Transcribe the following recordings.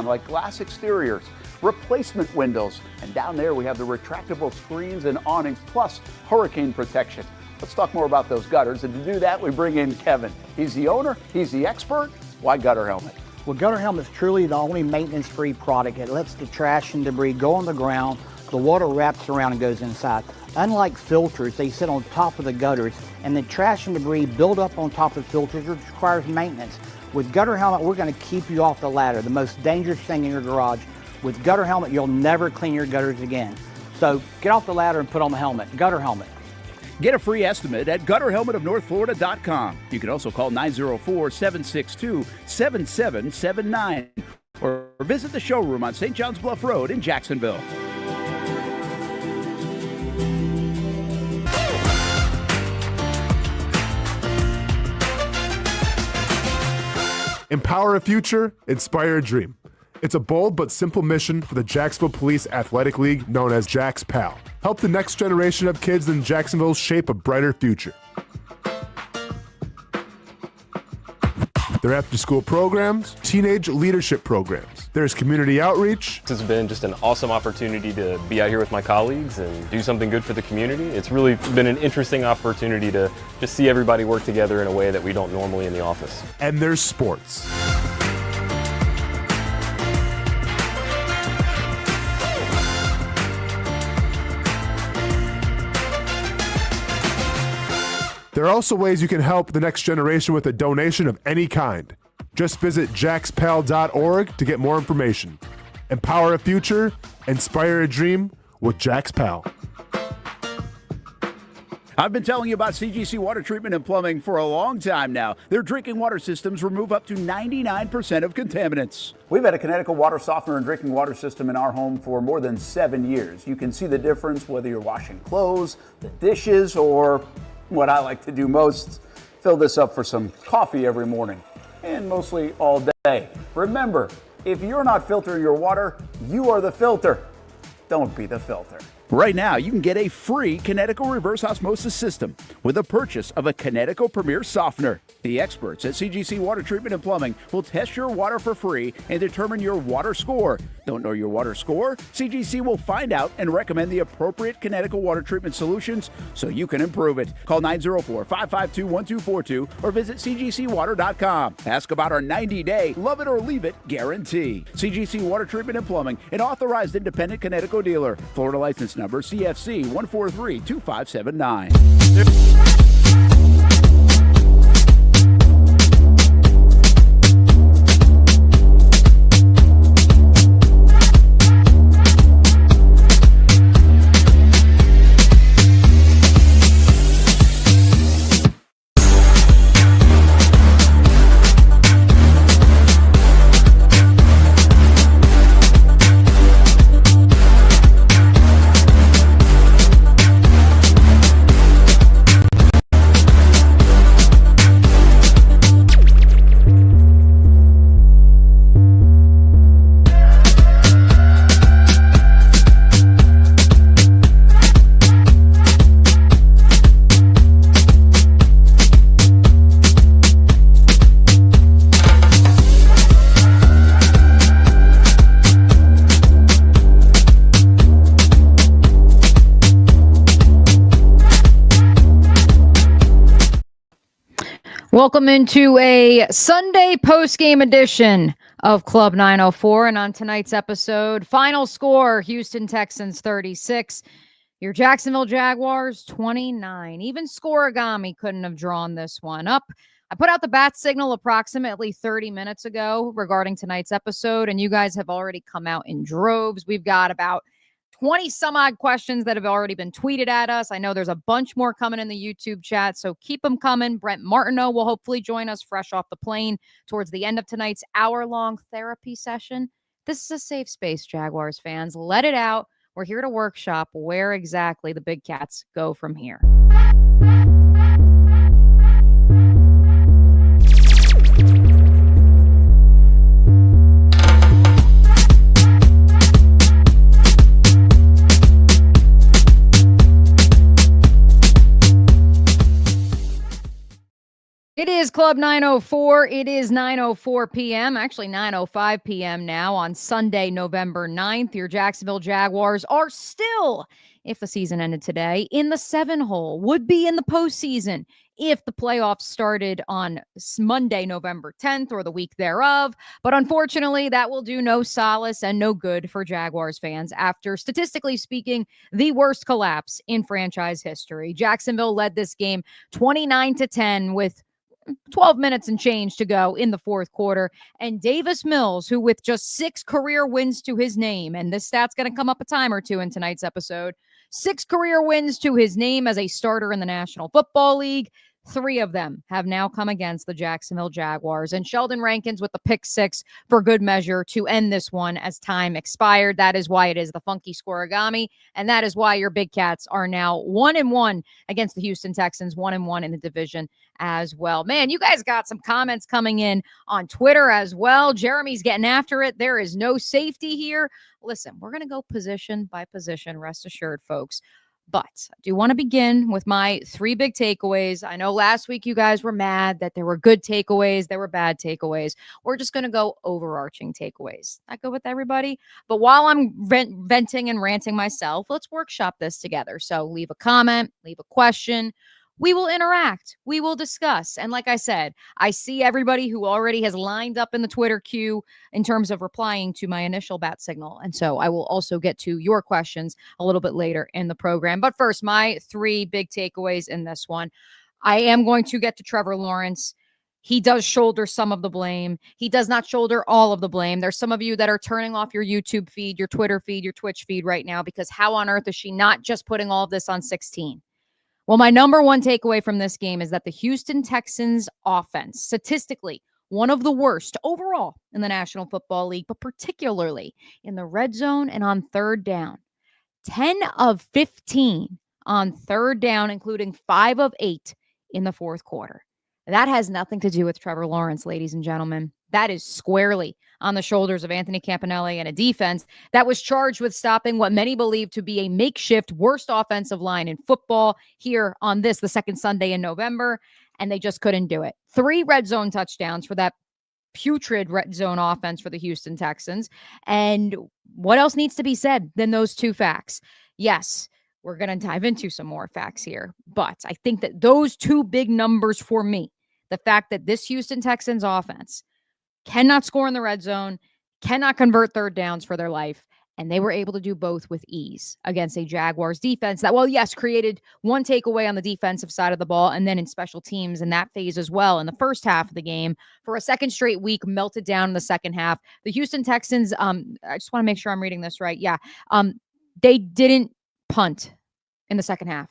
like glass exteriors, replacement windows, and down there we have the retractable screens and awnings, plus hurricane protection. Let's talk more about those gutters, and to do that, we bring in Kevin. He's the owner, he's the expert. Why Gutter Helmet? Well, Gutter Helmet's truly the only maintenance-free product. It lets the trash and debris go on the ground, the water wraps around and goes inside. Unlike filters, they sit on top of the gutters, and the trash and debris build up on top of filters, which requires maintenance. With Gutter Helmet, we're going to keep you off the ladder, the most dangerous thing in your garage. With Gutter Helmet, you'll never clean your gutters again. So get off the ladder and put on the helmet. Gutter Helmet. Get a free estimate at gutterhelmetofnorthflorida.com. You can also call 904-762-7779 or visit the showroom on St. John's Bluff Road in Jacksonville. Empower a future, inspire a dream. It's a bold but simple mission for the Jacksonville Police Athletic League known as Jax Pal. Help the next generation of kids in Jacksonville shape a brighter future. Their after-school programs, teenage leadership programs. There's community outreach. This has been just an awesome opportunity to be out here with my colleagues and do something good for the community. It's really been an interesting opportunity to just see everybody work together in a way that we don't normally in the office. And there's sports. There are also ways you can help the next generation with a donation of any kind. Just visit jaxpal.org to get more information. Empower a future, inspire a dream with Jax Pal. I've been telling you about CGC Water Treatment and Plumbing for a long time now. Their drinking water systems remove up to 99% of contaminants. We've had a Connecticut water softener and drinking water system in our home for more than 7 years. You can see the difference whether you're washing clothes, the dishes, or what I like to do most, fill this up for some coffee every morning, and mostly all day. Remember, if you're not filtering your water, you are the filter. Don't be the filter. Right now, you can get a free Connecticut reverse osmosis system with a purchase of a Connecticut Premier Softener. The experts at CGC Water Treatment and Plumbing will test your water for free and determine your water score. Don't know your water score? CGC will find out and recommend the appropriate Connecticut water treatment solutions so you can improve it. Call 904-552-1242 or visit cgcwater.com. Ask about our 90-day love it or leave it guarantee. CGC Water Treatment and Plumbing, an authorized independent Connecticut dealer. Florida license number CFC 1432579. Welcome into a Sunday post-game edition of Club 904. And on tonight's episode, final score, Houston Texans 36, your Jacksonville Jaguars 29. Even Scorigami couldn't have drawn this one up. I put out the bat signal approximately 30 minutes ago regarding tonight's episode, and you guys have already come out in droves. We've got about 20 some odd questions that have already been tweeted at us. I know there's a bunch more coming in the YouTube chat, so keep them coming. Brent Martineau will hopefully join us fresh off the plane towards the end of tonight's hour-long therapy session. This is a safe space, Jaguars fans. Let it out. We're here to workshop where exactly the big cats go from here. It It is Club 904. It is 9:04 p.m., actually 9:05 p.m. now on Sunday, November 9th. Your Jacksonville Jaguars are still, if the season ended today, in the 7-hole, would be in the postseason if the playoffs started on Monday, November 10th or the week thereof. But unfortunately, that will do no solace and no good for Jaguars fans after, statistically speaking, the worst collapse in franchise history. Jacksonville led this game 29-10 with 12 minutes and change to go in the fourth quarter. And Davis Mills, who with just 6 career wins to his name, and this stat's going to come up a time or two in tonight's episode, 6 career wins to his name as a starter in the National Football League. 3 of them have now come against the Jacksonville Jaguars. And Sheldon Rankins with the pick 6 for good measure to end this one as time expired. That is why it is the funky scoregami. And that is why your Big Cats are now 1-1 against the Houston Texans, 1-1 in the division as well. Man, you guys got some comments coming in on Twitter as well. Jeremy's getting after it. There is no safety here. Listen, we're going to go position by position, rest assured, folks. But I do want to begin with my 3 big takeaways. I know last week you guys were mad that there were good takeaways, there were bad takeaways. We're just going to go overarching takeaways. I go with everybody. But while I'm venting and ranting myself, let's workshop this together. So leave a comment, leave a question. We will interact. We will discuss. And like I said, I see everybody who already has lined up in the Twitter queue in terms of replying to my initial bat signal. And so I will also get to your questions a little bit later in the program. But first, my 3 big takeaways in this one. I am going to get to Trevor Lawrence. He does shoulder some of the blame. He does not shoulder all of the blame. There's some of you that are turning off your YouTube feed, your Twitter feed, your Twitch feed right now, because how on earth is she not just putting all of this on 16? Well, my number 1 takeaway from this game is that the Houston Texans offense, statistically, one of the worst overall in the National Football League, but particularly in the red zone and on third down. 10 of 15 on third down, including 5 of 8 in the fourth quarter. That has nothing to do with Trevor Lawrence, ladies and gentlemen. That is squarely on the shoulders of Anthony Campanelli and a defense that was charged with stopping what many believe to be a makeshift worst offensive line in football here on the second Sunday in November, and they just couldn't do it. 3 red zone touchdowns for that putrid red zone offense for the Houston Texans. And what else needs to be said than those 2 facts? Yes, we're going to dive into some more facts here, but I think that those 2 big numbers for me, the fact that this Houston Texans offense cannot score in the red zone, cannot convert third downs for their life, and they were able to do both with ease against a Jaguars defense that, well, yes, created 1 takeaway on the defensive side of the ball, and then in special teams in that phase as well in the first half of the game. For a second straight week, melted down in the second half. The Houston Texans, I just want to make sure I'm reading this right. Yeah, they didn't punt in the second half.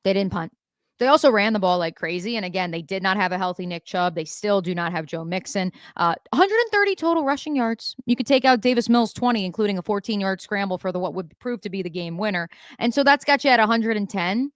They didn't punt. They also ran the ball like crazy. And again, they did not have a healthy Nick Chubb. They still do not have Joe Mixon. 130 total rushing yards. You could take out Davis Mills 20, including a 14-yard scramble for what would prove to be the game winner. And so that's got you at 110.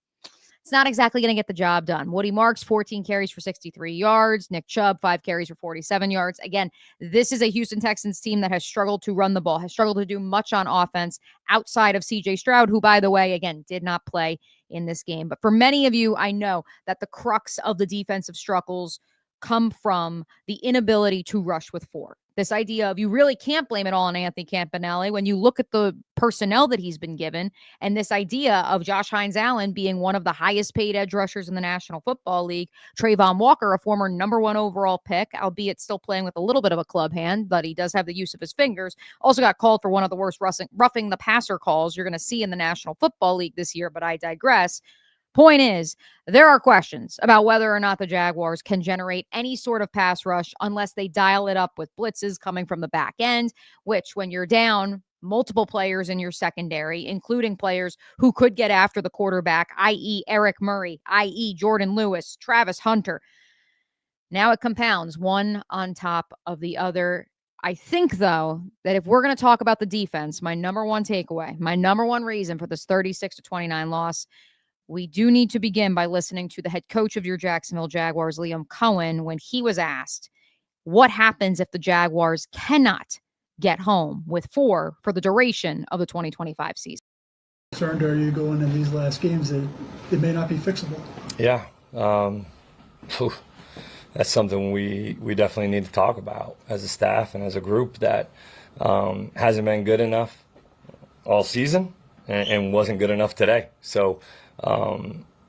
It's not exactly going to get the job done. Woody Marks, 14 carries for 63 yards. Nick Chubb, 5 carries for 47 yards. Again, this is a Houston Texans team that has struggled to run the ball, has struggled to do much on offense outside of C.J. Stroud, who, by the way, again, did not play in this game. But for many of you, I know that the crux of the defensive struggles come from the inability to rush with 4. This idea of you really can't blame it all on Anthony Campanelli when you look at the personnel that he's been given, and this idea of Josh Hines-Allen being one of the highest paid edge rushers in the National Football League, Trayvon Walker, a former number 1 overall pick, albeit still playing with a little bit of a club hand, but he does have the use of his fingers, also got called for one of the worst roughing the passer calls you're going to see in the National Football League this year, but I digress. Point is, there are questions about whether or not the Jaguars can generate any sort of pass rush unless they dial it up with blitzes coming from the back end, which when you're down multiple players in your secondary, including players who could get after the quarterback, i.e. Eric Murray, i.e. Jordan Lewis, Travis Hunter. Now it compounds one on top of the other. I think, though, that if we're going to talk about the defense, my number 1 takeaway, my number 1 reason for this 36-29 loss, we do need to begin by listening to the head coach of your Jacksonville Jaguars, Liam Cohen, when he was asked what happens if the Jaguars cannot get home with 4 for the duration of the 2025 season. Concerned are you going in these last games that it may not be fixable? Yeah. Phew, that's something we definitely need to talk about as a staff and as a group that hasn't been good enough all season and wasn't good enough today. So,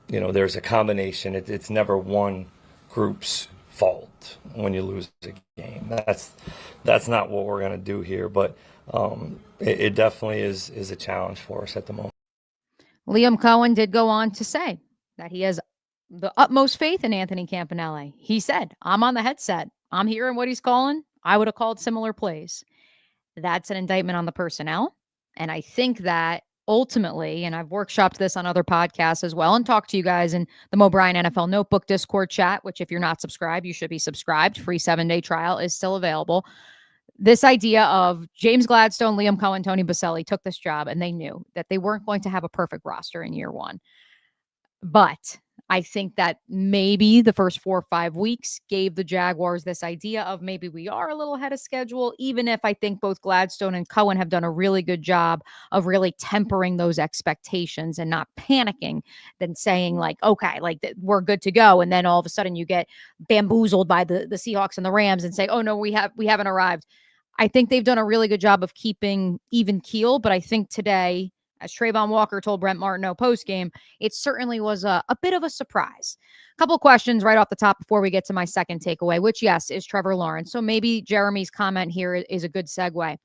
there's a combination. It's never one group's fault when you lose a game. That's not what we're going to do here, but it definitely is a challenge for us at the moment. Liam Cohen did go on to say that he has the utmost faith in Anthony Campanelli. He said, I'm on the headset. I'm hearing what he's calling. I would have called similar plays. That's an indictment on the personnel. And I think that ultimately, and I've workshopped this on other podcasts as well and talked to you guys in the Mo Bryan NFL Notebook Discord chat, which if you're not subscribed, you should be subscribed. Free 7-day trial is still available. This idea of James Gladstone, Liam Cohen, Tony Boselli took this job and they knew that they weren't going to have a perfect roster in year one. But I think that maybe the first 4 or 5 weeks gave the Jaguars this idea of maybe we are a little ahead of schedule, even if I think both Gladstone and Cohen have done a really good job of really tempering those expectations and not panicking, than saying like, okay, like we're good to go. And then all of a sudden you get bamboozled by the Seahawks and the Rams and say, oh no, we haven't arrived. I think they've done a really good job of keeping even keel, but I think today, as Trayvon Walker told Brent Martineau post-game, it certainly was a bit of a surprise. A couple questions right off the top before we get to my second takeaway, which, yes, is Trevor Lawrence. So maybe Jeremy's comment here is a good segue.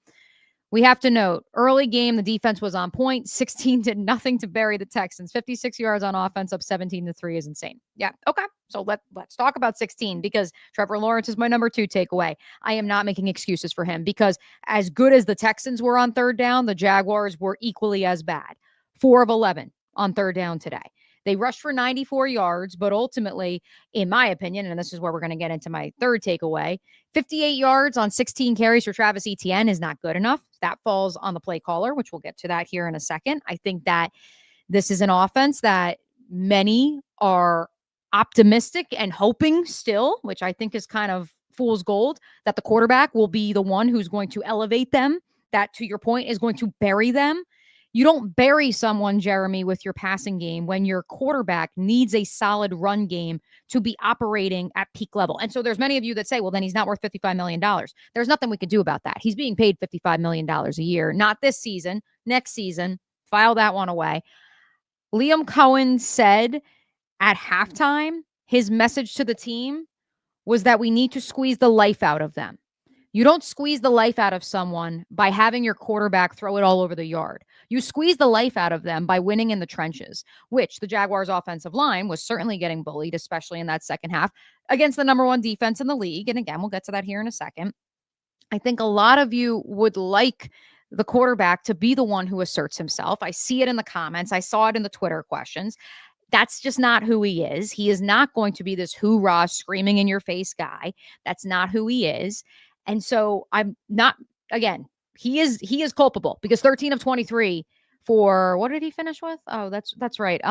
We have to note, early game, the defense was on point. 16 did nothing to bury the Texans. 56 yards on offense, up 17-3 is insane. Yeah, okay. So let's talk about 16 because Trevor Lawrence is my number 2 takeaway. I am not making excuses for him because as good as the Texans were on third down, the Jaguars were equally as bad. 4 of 11 on third down today. They rushed for 94 yards, but ultimately, in my opinion, and this is where we're going to get into my third takeaway, 58 yards on 16 carries for Travis Etienne is not good enough. That falls on the play caller, which we'll get to that here in a second. I think that this is an offense that many are optimistic and hoping still, which I think is kind of fool's gold, that the quarterback will be the one who's going to elevate them. That, to your point, is going to bury them. You don't bury someone, Jeremy, with your passing game when your quarterback needs a solid run game to be operating at peak level. And so there's many of you that say, well, then he's not worth $55 million. There's nothing we could do about that. He's being paid $55 million a year. Not this season, next season. File that one away. Liam Cohen said at halftime, his message to the team was that we need to squeeze the life out of them. You don't squeeze the life out of someone by having your quarterback throw it all over the yard. You squeeze the life out of them by winning in the trenches, which the Jaguars' offensive line was certainly getting bullied, especially in that second half, against the number 1 defense in the league. And again, we'll get to that here in a second. I think a lot of you would like the quarterback to be the one who asserts himself. I see it in the comments. I saw it in the Twitter questions. That's just not who he is. He is not going to be this hoorah, screaming in your face guy. That's not who he is. And so I'm not, again, he is culpable because 13 of 23 for, what did he finish with? Oh, that's right.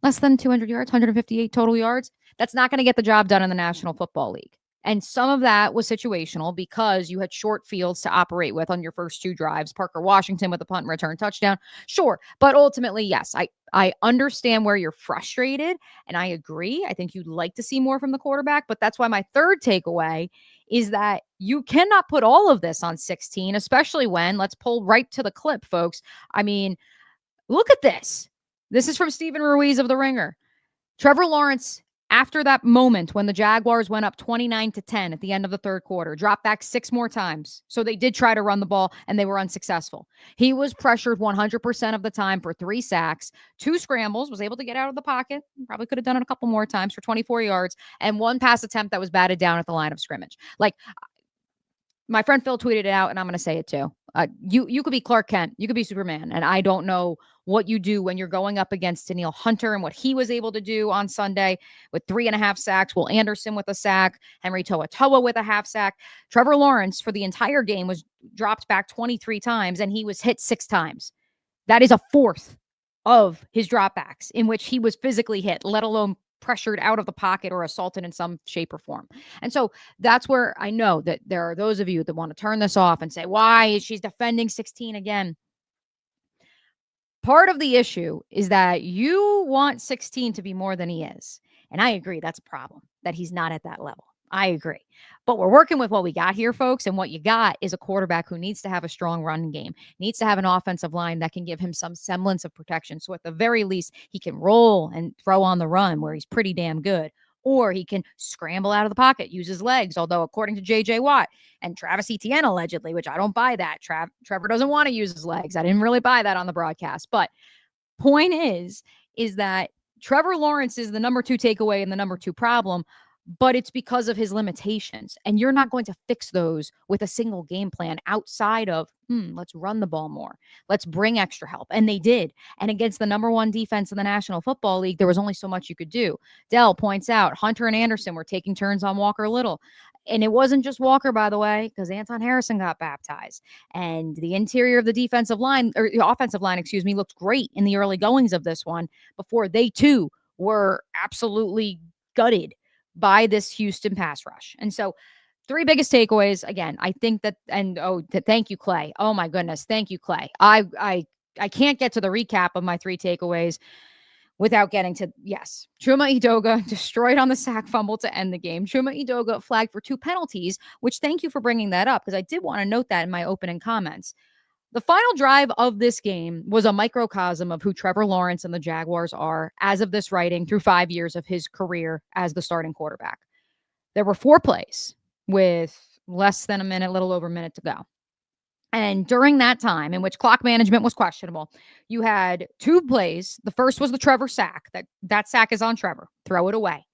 Less than 200 yards, 158 total yards. That's not going to get the job done in the National Football League. And some of that was situational because you had short fields to operate with on your first 2 drives. Parker Washington with a punt and return touchdown. Sure. But ultimately, yes, I understand where you're frustrated and I agree. I think you'd like to see more from the quarterback, but that's why my third takeaway is that you cannot put all of this on 16, especially when, let's pull right to the clip, folks. I mean, look at this. This is from Stephen Ruiz of The Ringer. Trevor Lawrence, after that moment when the Jaguars went up 29-10 at the end of the third quarter, dropped back 6 more times. So they did try to run the ball and they were unsuccessful. He was pressured 100% of the time for 3 sacks, 2 scrambles, was able to get out of the pocket. Probably could have done it a couple more times for 24 yards and 1 pass attempt that was batted down at the line of scrimmage. Like, my friend Phil tweeted it out and I'm going to say it too. You could be Clark Kent. You could be Superman. And I don't know what you do when you're going up against Danielle Hunter and what he was able to do on Sunday with 3.5 sacks. Will Anderson with a sack. Henry To'oTo'o with a half sack. Trevor Lawrence for the entire game was dropped back 23 times and he was hit 6 times. That is a fourth of his dropbacks in which he was physically hit, let alone pressured out of the pocket or assaulted in some shape or form. And so that's where I know that there are those of you that want to turn this off and say, why is she defending 16 again? Part of the issue is that you want 16 to be more than he is. And I agree, that's a problem. that he's not at that level. I agree. But we're working with what we got here, folks. And what you got is a quarterback who needs to have a strong run game, needs to have an offensive line that can give him some semblance of protection. So at the very least, he can roll and throw on the run where he's pretty damn good. Or he can scramble out of the pocket, use his legs. Although, according to J.J. Watt and Travis Etienne, allegedly, which I don't buy that. Trevor doesn't want to use his legs. I didn't really buy that on the broadcast. But point is that Trevor Lawrence is the number 2 takeaway and the number 2 problem, but it's because of his limitations. And you're not going to fix those with a single game plan outside of, let's run the ball more. Let's bring extra help. And they did. And against the number 1 defense in the National Football League, there was only so much you could do. Dell points out Hunter and Anderson were taking turns on Walker Little. And it wasn't just Walker, by the way, because Anton Harrison got baptized. And the interior of the defensive line, or the offensive line, looked great in the early goings of this one before they too were absolutely gutted by this Houston pass rush. And so 3 biggest takeaways. Again, I think that, and thank you, Clay. Oh my goodness. Thank you, Clay. I can't get to the recap of my 3 takeaways without getting to, yes, Chuma Edoga destroyed on the sack fumble to end the game. Chuma Edoga flagged for 2 penalties, which thank you for bringing that up, because I did want to note that in my opening comments. The final drive of this game was a microcosm of who Trevor Lawrence and the Jaguars are as of this writing through 5 years of his career as the starting quarterback. There were 4 plays with less than a minute, little over a minute to go. And during that time, in which clock management was questionable, you had 2 plays. The first was the Trevor sack. That sack is on Trevor. Throw it away.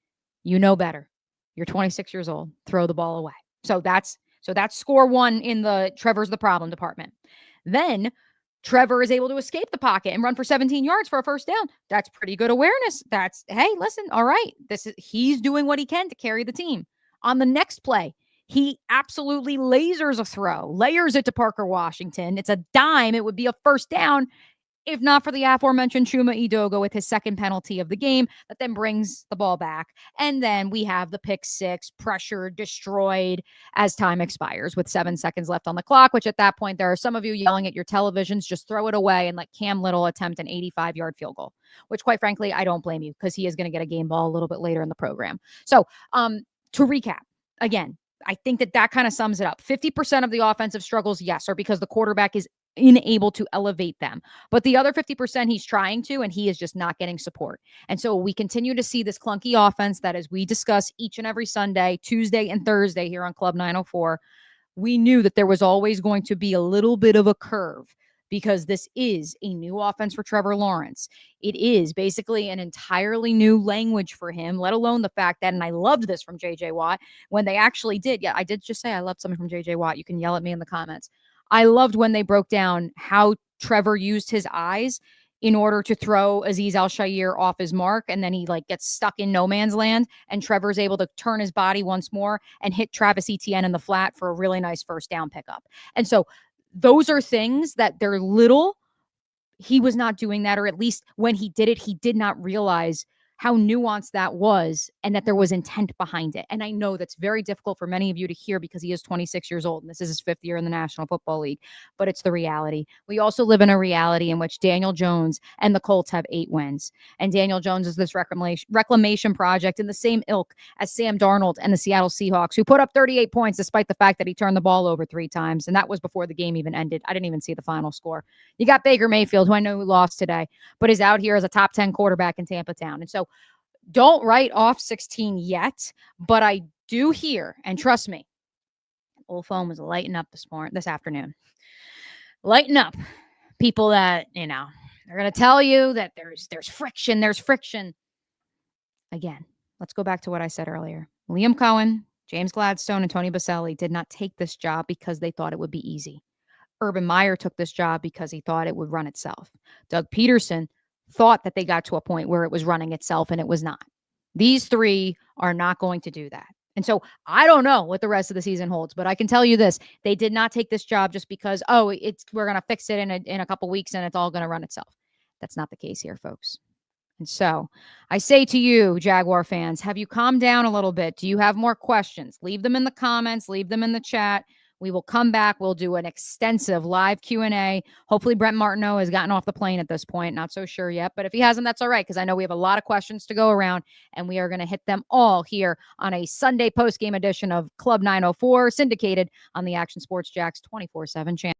You know better. You're 26 years old. Throw the ball away. So that's score 1 in the Trevor's the problem department. Then Trevor is able to escape the pocket and run for 17 yards for a first down. That's pretty good awareness. Hey, listen, all right. He's doing what he can to carry the team. On the next play, he absolutely lasers a throw, layers it to Parker Washington. It's a dime. It would be a first down if not for the aforementioned Chuma Edoga with his second penalty of the game that then brings the ball back. And then we have the pick 6, pressured, destroyed as time expires with 7 seconds left on the clock, which at that point, there are some of you yelling at your televisions, just throw it away and let Cam Little attempt an 85-yard field goal, which quite frankly, I don't blame you because he is going to get a game ball a little bit later in the program. So to recap, again, I think that kind of sums it up. 50% of the offensive struggles, yes, are because the quarterback is unable to elevate them. But the other 50% he's trying to, and he is just not getting support. And so we continue to see this clunky offense that, as we discuss each and every Sunday, Tuesday and Thursday here on Club 904, we knew that there was always going to be a little bit of a curve because this is a new offense for Trevor Lawrence. It is basically an entirely new language for him, let alone the fact that, and I loved this from J.J. Watt, when they actually did. Yeah, I did just say I loved something from J.J. Watt. You can yell at me in the comments. I loved when they broke down how Trevor used his eyes in order to throw Azeez Al-Shaair off his mark, and then he gets stuck in no man's land, and Trevor's able to turn his body once more and hit Travis Etienne in the flat for a really nice first down pickup. And so those are things that they're little. He was not doing that, or at least when he did it, he did not realize how nuanced that was and that there was intent behind it. And I know that's very difficult for many of you to hear because he is 26 years old and this is his 5th year in the National Football League, but it's the reality. We also live in a reality in which Daniel Jones and the Colts have 8 wins. And Daniel Jones is this reclamation project in the same ilk as Sam Darnold and the Seattle Seahawks, who put up 38 points despite the fact that he turned the ball over 3 times. And that was before the game even ended. I didn't even see the final score. You got Baker Mayfield, who I know lost today, but is out here as a top 10 quarterback in Tampa Town. And so don't write off 16 yet, but I do hear, and trust me, old phone was lighting up this afternoon. Lighten up. People that, they're going to tell you that there's friction. Again, let's go back to what I said earlier. Liam Cohen, James Gladstone, and Tony Baselli did not take this job because they thought it would be easy. Urban Meyer took this job because he thought it would run itself. Doug Peterson thought that they got to a point where it was running itself, and it was not. These 3 are not going to do that. And so I don't know what the rest of the season holds, but I can tell you this. They did not take this job just because, we're going to fix it in a couple weeks and it's all going to run itself. That's not the case here, folks. And so I say to you, Jaguar fans, have you calmed down a little bit? Do you have more questions? Leave them in the comments. Leave them in the chat. We will come back. We'll do an extensive live Q&A. Hopefully Brent Martineau has gotten off the plane at this point. Not so sure yet, but if he hasn't, that's all right, because I know we have a lot of questions to go around, and we are going to hit them all here on a Sunday post-game edition of Club 904, syndicated on the Action Sports Jax 24/7 channel.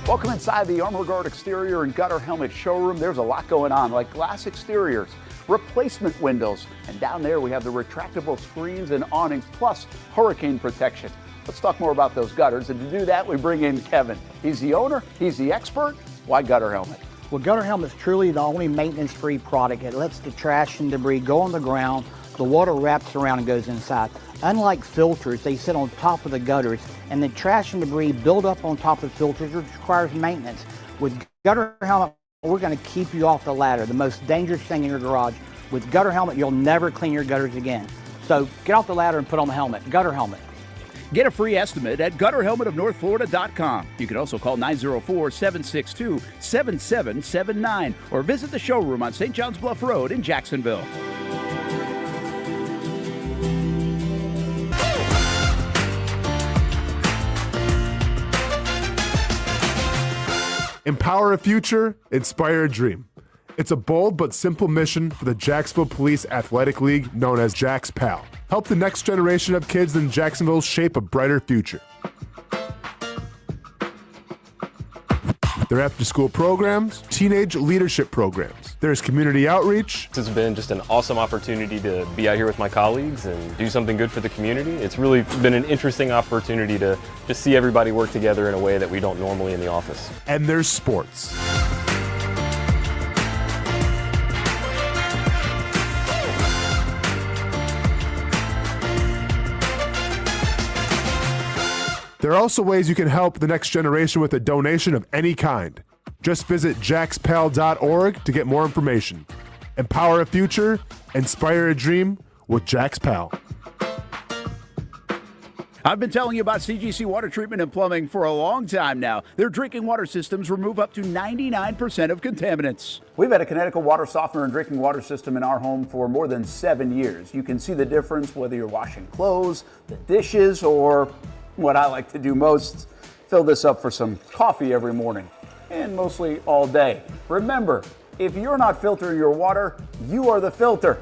Welcome inside the Armor Guard exterior and gutter helmet showroom. There's a lot going on, like glass exteriors, replacement windows, and down there we have the retractable screens and awnings, plus hurricane protection. Let's talk more about those gutters, and to do that, we bring in Kevin. He's the owner, he's the expert. Why Gutter Helmet? Well, Gutter Helmet is truly the only maintenance-free product. It lets the trash and debris go on the ground, the water wraps around and goes inside. Unlike filters, they sit on top of the gutters, and the trash and debris build up on top of filters, which requires maintenance. With Gutter Helmet, we're going to keep you off the ladder, the most dangerous thing in your garage. With Gutter Helmet, you'll never clean your gutters again. So get off the ladder and put on the helmet. Gutter Helmet. Get a free estimate at gutterhelmetofnorthflorida.com. You can also call 904-762-7779 or visit the showroom on St. John's Bluff Road in Jacksonville. Empower a future, inspire a dream. It's a bold but simple mission for the Jacksonville Police Athletic League known as Jax PAL. Help the next generation of kids in Jacksonville shape a brighter future. Their after-school programs, teenage leadership programs. There's community outreach. It's been just an awesome opportunity to be out here with my colleagues and do something good for the community. It's really been an interesting opportunity to just see everybody work together in a way that we don't normally in the office. And there's sports. There are also ways you can help the next generation with a donation of any kind. Just visit jaxpal.org to get more information. Empower a future, inspire a dream with Jax PAL. I've been telling you about CGC Water Treatment and Plumbing for a long time now. Their drinking water systems remove up to 99% of contaminants. We've had a Connecticut water softener and drinking water system in our home for more than 7 years. You can see the difference whether you're washing clothes, the dishes, or what I like to do most, fill this up for some coffee every morning, and mostly all day. Remember, if you're not filtering your water, you are the filter.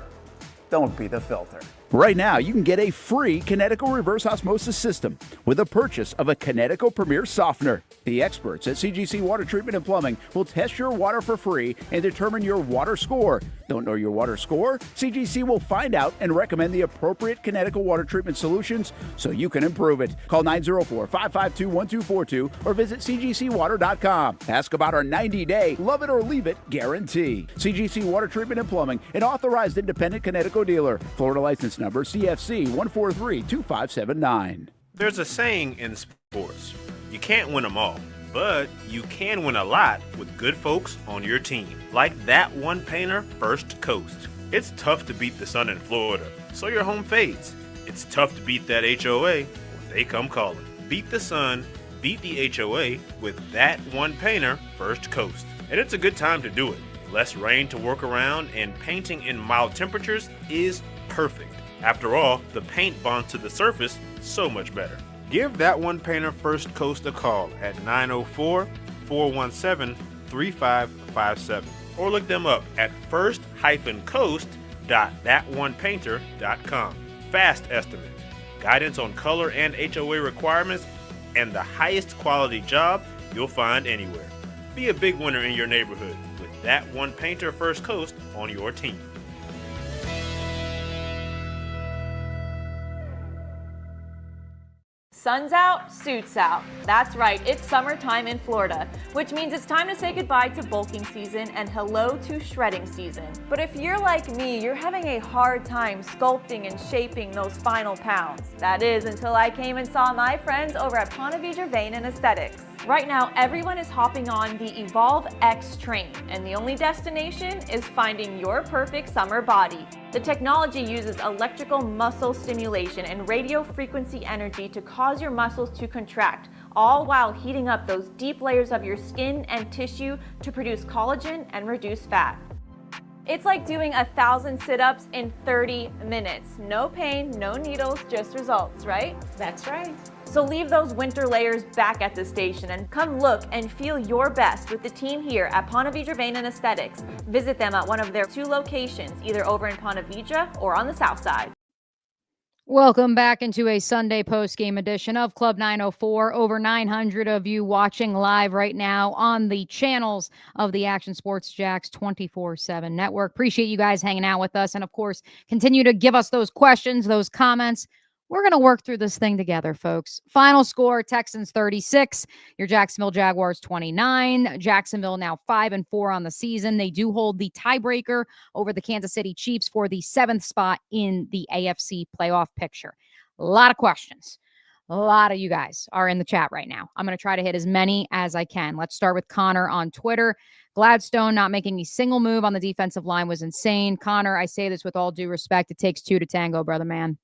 Don't be the filter. Right now, you can get a free Connecticut reverse osmosis system with a purchase of a Connecticut Premier Softener. The experts at CGC Water Treatment and Plumbing will test your water for free and determine your water score. Don't know your water score? CGC will find out and recommend the appropriate Connecticut water treatment solutions so you can improve it. Call 904-552-1242 or visit cgcwater.com. Ask about our 90-day love it or leave it guarantee. CGC Water Treatment and Plumbing, an authorized independent Connecticut dealer. Florida license number CFC 1432579. There's a saying in sports, you can't win them all, but you can win a lot with good folks on your team. Like that one painter, First Coast. It's tough to beat the sun in Florida, so your home fades. It's tough to beat that HOA when they come calling. Beat the sun, beat the HOA with that one painter, First Coast. And it's a good time to do it. Less rain to work around, and painting in mild temperatures is perfect. After all, the paint bonds to the surface so much better. Give that one painter First Coast a call at 904-417-3557 or look them up at first-coast.thatonepainter.com. Fast estimate, guidance on color and HOA requirements, and the highest quality job you'll find anywhere. Be a big winner in your neighborhood with that one painter First Coast on your team. Sun's out, suits out. That's right, it's summertime in Florida, which means it's time to say goodbye to bulking season and hello to shredding season. But if you're like me, you're having a hard time sculpting and shaping those final pounds. That is until I came and saw my friends over at Ponte Vedra Vein and Aesthetics. Right now, everyone is hopping on the Evolve X train, and the only destination is finding your perfect summer body. The technology uses electrical muscle stimulation and radio frequency energy to cause your muscles to contract, all while heating up those deep layers of your skin and tissue to produce collagen and reduce fat. It's like doing 1,000 sit-ups in 30 minutes. No pain, no needles, just results, right? That's right. So leave those winter layers back at the station and come look and feel your best with the team here at Ponte Vedra Vein and Aesthetics. Visit them at one of their 2 locations, either over in Ponte Vedra or on the south side. Welcome back into a Sunday post-game edition of Club 904. Over 900 of you watching live right now on the channels of the Action Sports Jacks 24/7 network. Appreciate you guys hanging out with us. And of course, continue to give us those questions, those comments. We're going to work through this thing together, folks. Final score, Texans 36, your Jacksonville Jaguars 29. Jacksonville now 5-4 on the season. They do hold the tiebreaker over the Kansas City Chiefs for the 7th spot in the AFC playoff picture. A lot of questions. A lot of you guys are in the chat right now. I'm going to try to hit as many as I can. Let's start with Connor on Twitter. Gladstone not making a single move on the defensive line was insane. Connor, I say this with all due respect. It takes 2 to tango, brother man.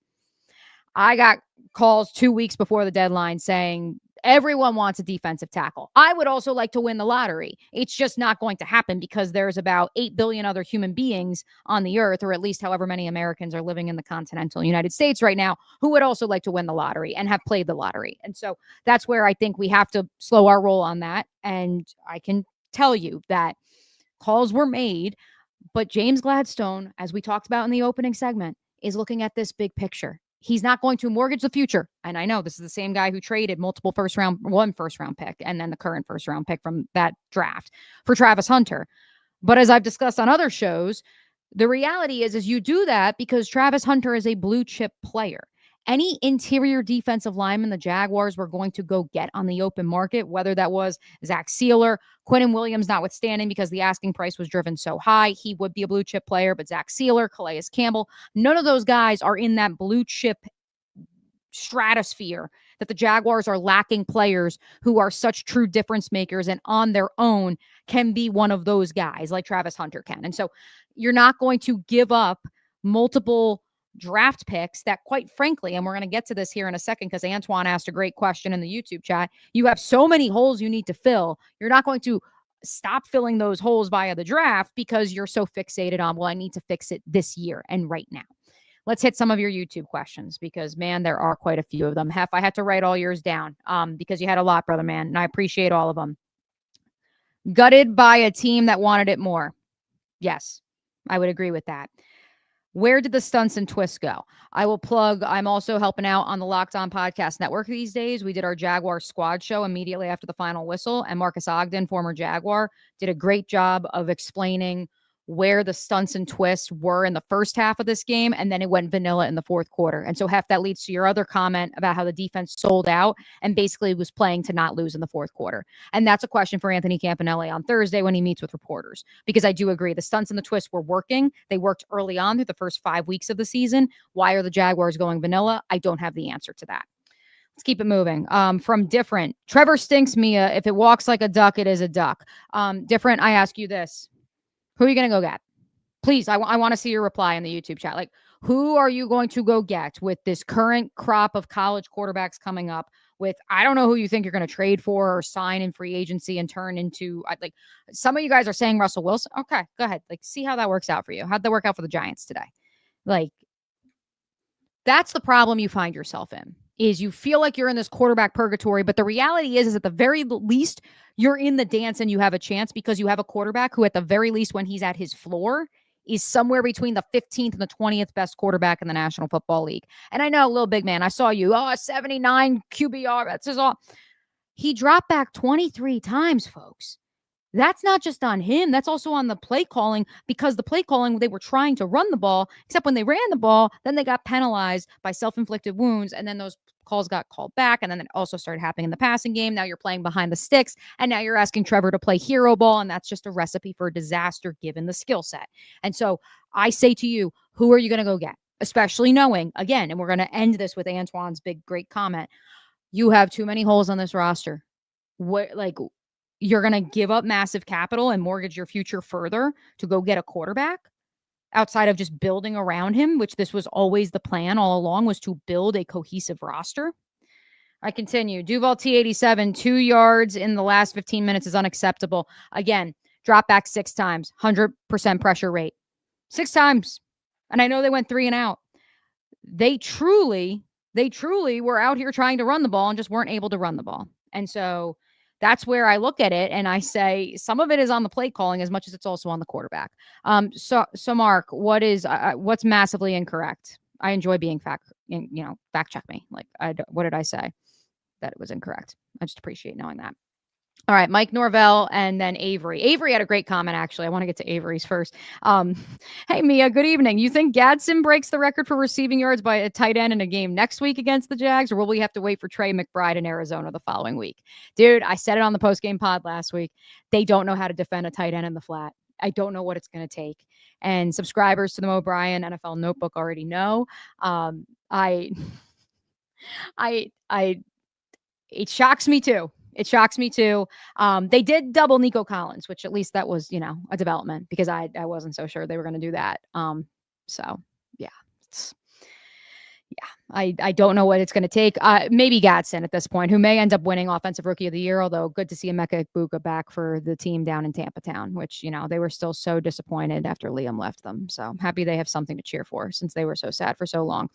I got calls 2 weeks before the deadline saying everyone wants a defensive tackle. I would also like to win the lottery. It's just not going to happen because there's about 8 billion other human beings on the earth, or at least however many Americans are living in the continental United States right now, who would also like to win the lottery and have played the lottery. And so that's where I think we have to slow our roll on that. And I can tell you that calls were made, but James Gladstone, as we talked about in the opening segment, is looking at this big picture. He's not going to mortgage the future. And I know this is the same guy who traded one first round pick, and then the current first round pick from that draft for Travis Hunter. But as I've discussed on other shows, the reality is you do that because Travis Hunter is a blue chip player. Any interior defensive lineman the Jaguars were going to go get on the open market, whether that was Zach Sealer, Quinnen Williams notwithstanding because the asking price was driven so high, he would be a blue chip player, but Zach Sealer, Calais Campbell, none of those guys are in that blue chip stratosphere that the Jaguars are lacking players who are such true difference makers and on their own can be one of those guys like Travis Hunter can. And so you're not going to give up multiple draft picks that, quite frankly, and we're going to get to this here in a second because Antoine asked a great question in the YouTube chat. You have so many holes you need to fill. You're not going to stop filling those holes via the draft because you're so fixated on, well, I need to fix it this year and right now. Let's hit some of your YouTube questions because, man, there are quite a few of them. Hef, I had to write all yours down because you had a lot, brother man, and I appreciate all of them. Gutted by a team that wanted it more. Yes, I would agree with that. Where did the stunts and twists go? I will plug, I'm also helping out on the Locked On Podcast Network these days. We did our Jaguar squad show immediately after the final whistle, and Marcus Ogden, former Jaguar, did a great job of explaining where the stunts and twists were in the first half of this game, and then it went vanilla in the fourth quarter. And so, Hef, that leads to your other comment about how the defense sold out and basically was playing to not lose in the fourth quarter. And that's a question for Anthony Campanelli on Thursday when he meets with reporters, because I do agree the stunts and the twists were working. They worked early on through the first 5 weeks of the season. Why are the Jaguars going vanilla? I don't have the answer to that. Let's keep it moving. From Different, Trevor stinks, Mia. If it walks like a duck, it is a duck. Different, I ask you this. Who are you going to go get? Please, I want to see your reply in the YouTube chat. Like, who are you going to go get with this current crop of college quarterbacks coming up with, I don't know who you think you're going to trade for or sign in free agency and turn into, like, some of you guys are saying Russell Wilson. Okay, go ahead. Like, see how that works out for you. How'd that work out for the Giants today? Like, that's the problem you find yourself in, is you feel like you're in this quarterback purgatory, but the reality is at the very least, you're in the dance and you have a chance because you have a quarterback who, at the very least, when he's at his floor, is somewhere between the 15th and the 20th best quarterback in the National Football League. And I know, little big man, I saw you, 79 QBR, that's his all. He dropped back 23 times, folks. That's not just on him. That's also on the play calling, because the play calling, they were trying to run the ball, except when they ran the ball, then they got penalized by self-inflicted wounds, and then those calls got called back, and then it also started happening in the passing game. Now you're playing behind the sticks, and now you're asking Trevor to play hero ball, and that's just a recipe for a disaster given the skill set. And so I say to you, who are you going to go get? Especially knowing, again, and we're going to end this with Antoine's big, great comment, you have too many holes on this roster. You're going to give up massive capital and mortgage your future further to go get a quarterback outside of just building around him, which this was always the plan all along, was to build a cohesive roster. I continue. Duval T87, 2 yards in the last 15 minutes is unacceptable. Again, drop back 6 times, 100% pressure rate. 6 times. And I know they went 3 and out. They truly were out here trying to run the ball and just weren't able to run the ball. And so that's where I look at it and I say some of it is on the play calling as much as it's also on the quarterback. So Mark, what's massively incorrect? I enjoy being fact check me. Like, what did I say that it was incorrect? I just appreciate knowing that. All right, Mike Norvell and then Avery. Avery had a great comment, actually. I want to get to Avery's first. Hey, Mia, good evening. You think Gadsden breaks the record for receiving yards by a tight end in a game next week against the Jags, or will we have to wait for Trey McBride in Arizona the following week? Dude, I said it on the postgame pod last week. They don't know how to defend a tight end in the flat. I don't know what it's going to take. And subscribers to the Mo Bryan NFL Notebook already know. It shocks me too. It shocks me too. They did double Nico Collins, which at least that was, a development because I wasn't so sure they were going to do that. So yeah, I don't know what it's going to take. Maybe Gadsden at this point, who may end up winning Offensive Rookie of the Year, although good to see Emeka Egbuka back for the team down in Tampa Town, which, they were still so disappointed after Liam left them. So I'm happy they have something to cheer for since they were so sad for so long.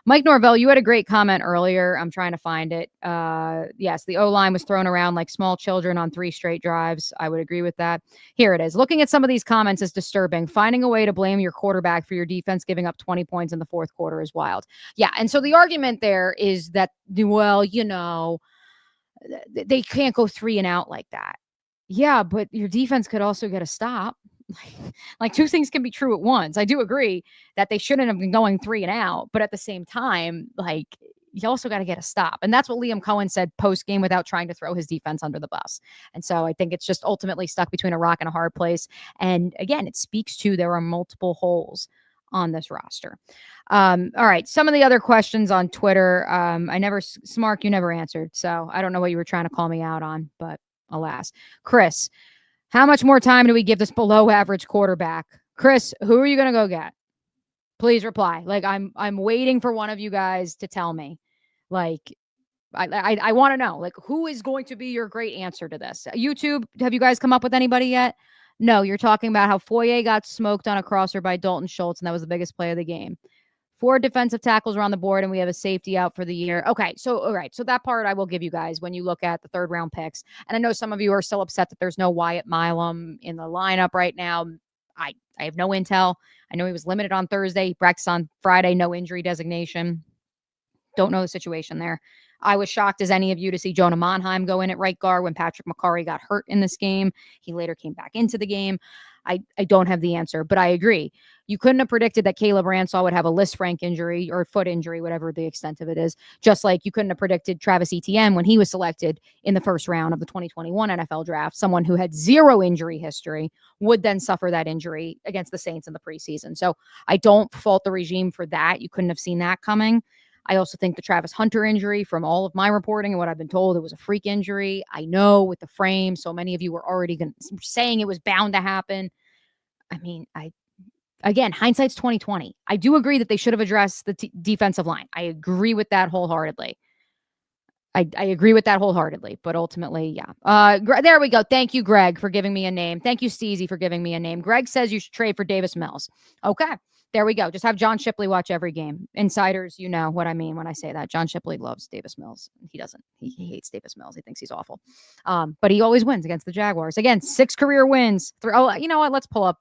Mike Norvell, you had a great comment earlier. I'm trying to find it. Yes, the O-line was thrown around like small children on 3 straight drives. I would agree with that. Here it is. Looking at some of these comments is disturbing. Finding a way to blame your quarterback for your defense giving up 20 points in the fourth quarter is wild. Yeah. And so the argument there is that, well, they can't go 3 and out like that. Yeah, but your defense could also get a stop. Like 2 things can be true at once. I do agree that they shouldn't have been going 3 and out, but at the same time, like, you also got to get a stop. And that's what Liam Cohen said post-game without trying to throw his defense under the bus. And so I think it's just ultimately stuck between a rock and a hard place. And again, it speaks to there are multiple holes on this roster. All right. Some of the other questions on Twitter, Smark, you never answered. So I don't know what you were trying to call me out on, but alas. Chris, how much more time do we give this below average quarterback? Chris, who are you going to go get? Please reply. Like, I'm waiting for one of you guys to tell me. Like, I want to know, like, who is going to be your great answer to this? YouTube, have you guys come up with anybody yet? No, you're talking about how Foye got smoked on a crosser by Dalton Schultz, and that was the biggest play of the game. 4 defensive tackles are on the board, and we have a safety out for the year. Okay, so all right, so that part I will give you guys when you look at the 3rd round picks. And I know some of you are still upset that there's no Wyatt Milam in the lineup right now. I have no intel. I know he was limited on Thursday. He practiced on Friday, no injury designation. Don't know the situation there. I was shocked as any of you to see Jonah Monheim go in at right guard when Patrick McCarry got hurt in this game. He later came back into the game. I don't have the answer, but I agree. You couldn't have predicted that Caleb Ransall would have a Lisfranc injury or foot injury, whatever the extent of it is, just like you couldn't have predicted Travis Etienne when he was selected in the 1st round of the 2021 NFL draft. Someone who had 0 injury history would then suffer that injury against the Saints in the preseason. So I don't fault the regime for that. You couldn't have seen that coming. I also think the Travis Hunter injury, from all of my reporting and what I've been told, it was a freak injury. I know with the frame, so many of you were already saying it was bound to happen. I mean, again, hindsight's 2020. I do agree that they should have addressed the defensive line. I agree with that wholeheartedly. I agree with that wholeheartedly, but ultimately, yeah. There we go. Thank you, Greg, for giving me a name. Thank you, Steezy, for giving me a name. Greg says you should trade for Davis Mills. Okay. There we go. Just have John Shipley watch every game. Insiders, you know what I mean when I say that. John Shipley loves Davis Mills. He doesn't. He hates Davis Mills. He thinks he's awful. But he always wins against the Jaguars. Again, 6 career wins. Oh, you know what? Let's pull up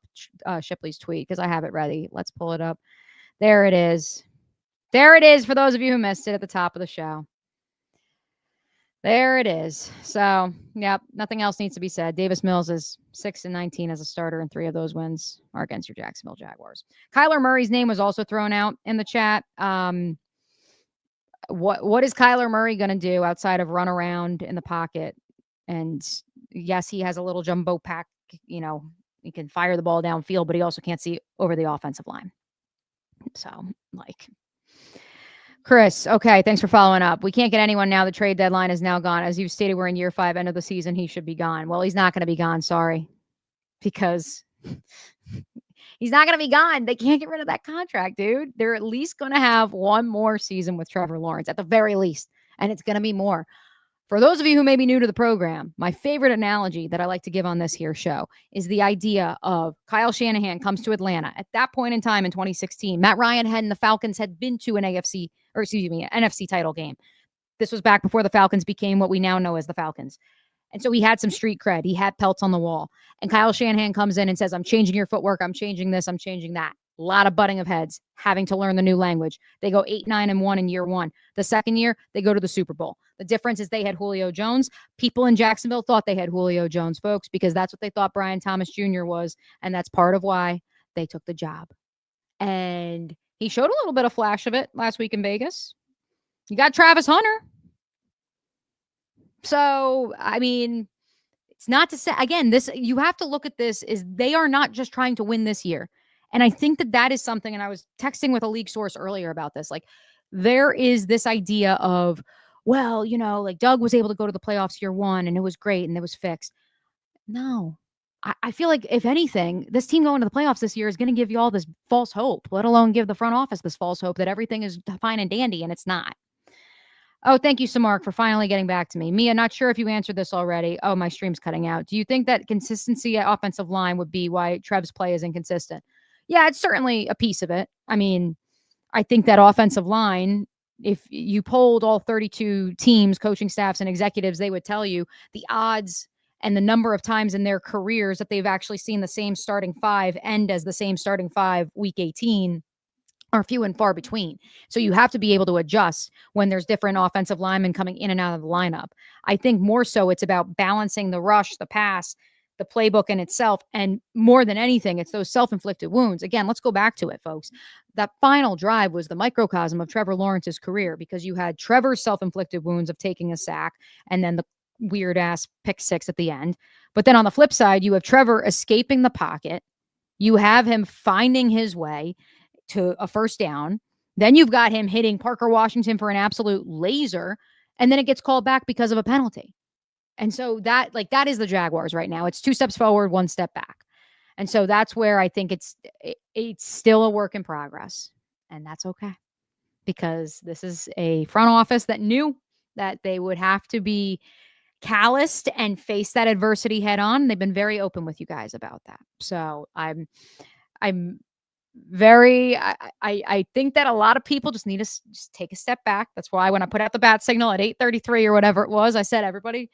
Shipley's tweet because I have it ready. Let's pull it up. There it is. There it is for those of you who missed it at the top of the show. There it is. So, yep, nothing else needs to be said. Davis Mills is 6-19 as a starter, and 3 of those wins are against your Jacksonville Jaguars. Kyler Murray's name was also thrown out in the chat. What is Kyler Murray going to do outside of run around in the pocket? And yes, he has a little jumbo pack. You know, he can fire the ball downfield, but he also can't see over the offensive line. So, like... Chris, okay, thanks for following up. We can't get anyone now. The trade deadline is now gone. As you've stated, we're in year 5, end of the season. He should be gone. Well, he's not going to be gone, sorry. Because he's not going to be gone. They can't get rid of that contract, dude. They're at least going to have one more season with Trevor Lawrence, at the very least. And it's going to be more. For those of you who may be new to the program, my favorite analogy that I like to give on this here show is the idea of Kyle Shanahan comes to Atlanta. At that point in time in 2016, Matt Ryan and the Falcons had been to an NFC title game. This was back before the Falcons became what we now know as the Falcons. And so he had some street cred. He had pelts on the wall. And Kyle Shanahan comes in and says, I'm changing your footwork. I'm changing this. I'm changing that. A lot of butting of heads, having to learn the new language. They go 8-9-1 in year one. The second year, they go to the Super Bowl. The difference is they had Julio Jones. People in Jacksonville thought they had Julio Jones, folks, because that's what they thought Brian Thomas Jr. was. And that's part of why they took the job. And he showed a little bit of flash of it last week in Vegas. You got Travis Hunter. So, I mean, it's not to say, again, this, you have to look at this is they are not just trying to win this year. And I think that that is something, and I was texting with a league source earlier about this, like there is this idea of, well, you know, like Doug was able to go to the playoffs year one and it was great and it was fixed. No, I feel like if anything, this team going to the playoffs this year is going to give you all this false hope, let alone give the front office this false hope that everything is fine and dandy, and it's not. Oh, thank you, Samark, for finally getting back to me. Mia, not sure if you answered this already. Oh, my stream's cutting out. Do you think that consistency at offensive line would be why Trev's play is inconsistent? Yeah, it's certainly a piece of it. I mean, I think that offensive line, if you polled all 32 teams, coaching staffs, and executives, they would tell you the odds and the number of times in their careers that they've actually seen the same starting five end as the same starting five week 18 are few and far between. So you have to be able to adjust when there's different offensive linemen coming in and out of the lineup. I think more so it's about balancing the rush, the pass, the playbook in itself. And more than anything, it's those self-inflicted wounds. Again, let's go back to it, folks. That final drive was the microcosm of Trevor Lawrence's career, because you had Trevor's self-inflicted wounds of taking a sack and then the weird ass pick six at the end. But then on the flip side, you have Trevor escaping the pocket. You have him finding his way to a first down. Then you've got him hitting Parker Washington for an absolute laser. And then it gets called back because of a penalty. And so that is the Jaguars right now. It's 2 steps forward, 1 step back. And so that's where I think it's still a work in progress. And that's okay, because this is a front office that knew that they would have to be calloused and face that adversity head on. They've been very open with you guys about that. So I'm very, I think that a lot of people just need to just take a step back. That's why when I put out the bat signal at 8:33 or whatever it was, I said, everybody,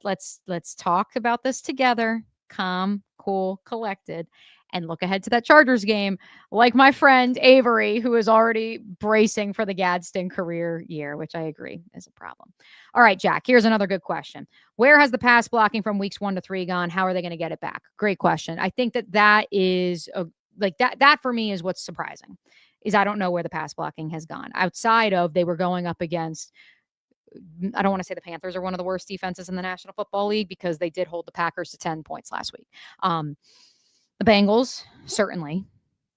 let's talk about this together, calm, cool, collected, and look ahead to that Chargers game like my friend Avery, who is already bracing for the Gadsden career year, which I agree is a problem. All right, Jack, here's another good question. Where has the pass blocking from weeks 1 to 3 gone? How are they going to get it back? Great question. I think that is that for me is what's surprising, is I don't know where the pass blocking has gone outside of they were going up against, I don't want to say the Panthers are one of the worst defenses in the National Football League, because they did hold the Packers to 10 points last week. The Bengals, certainly.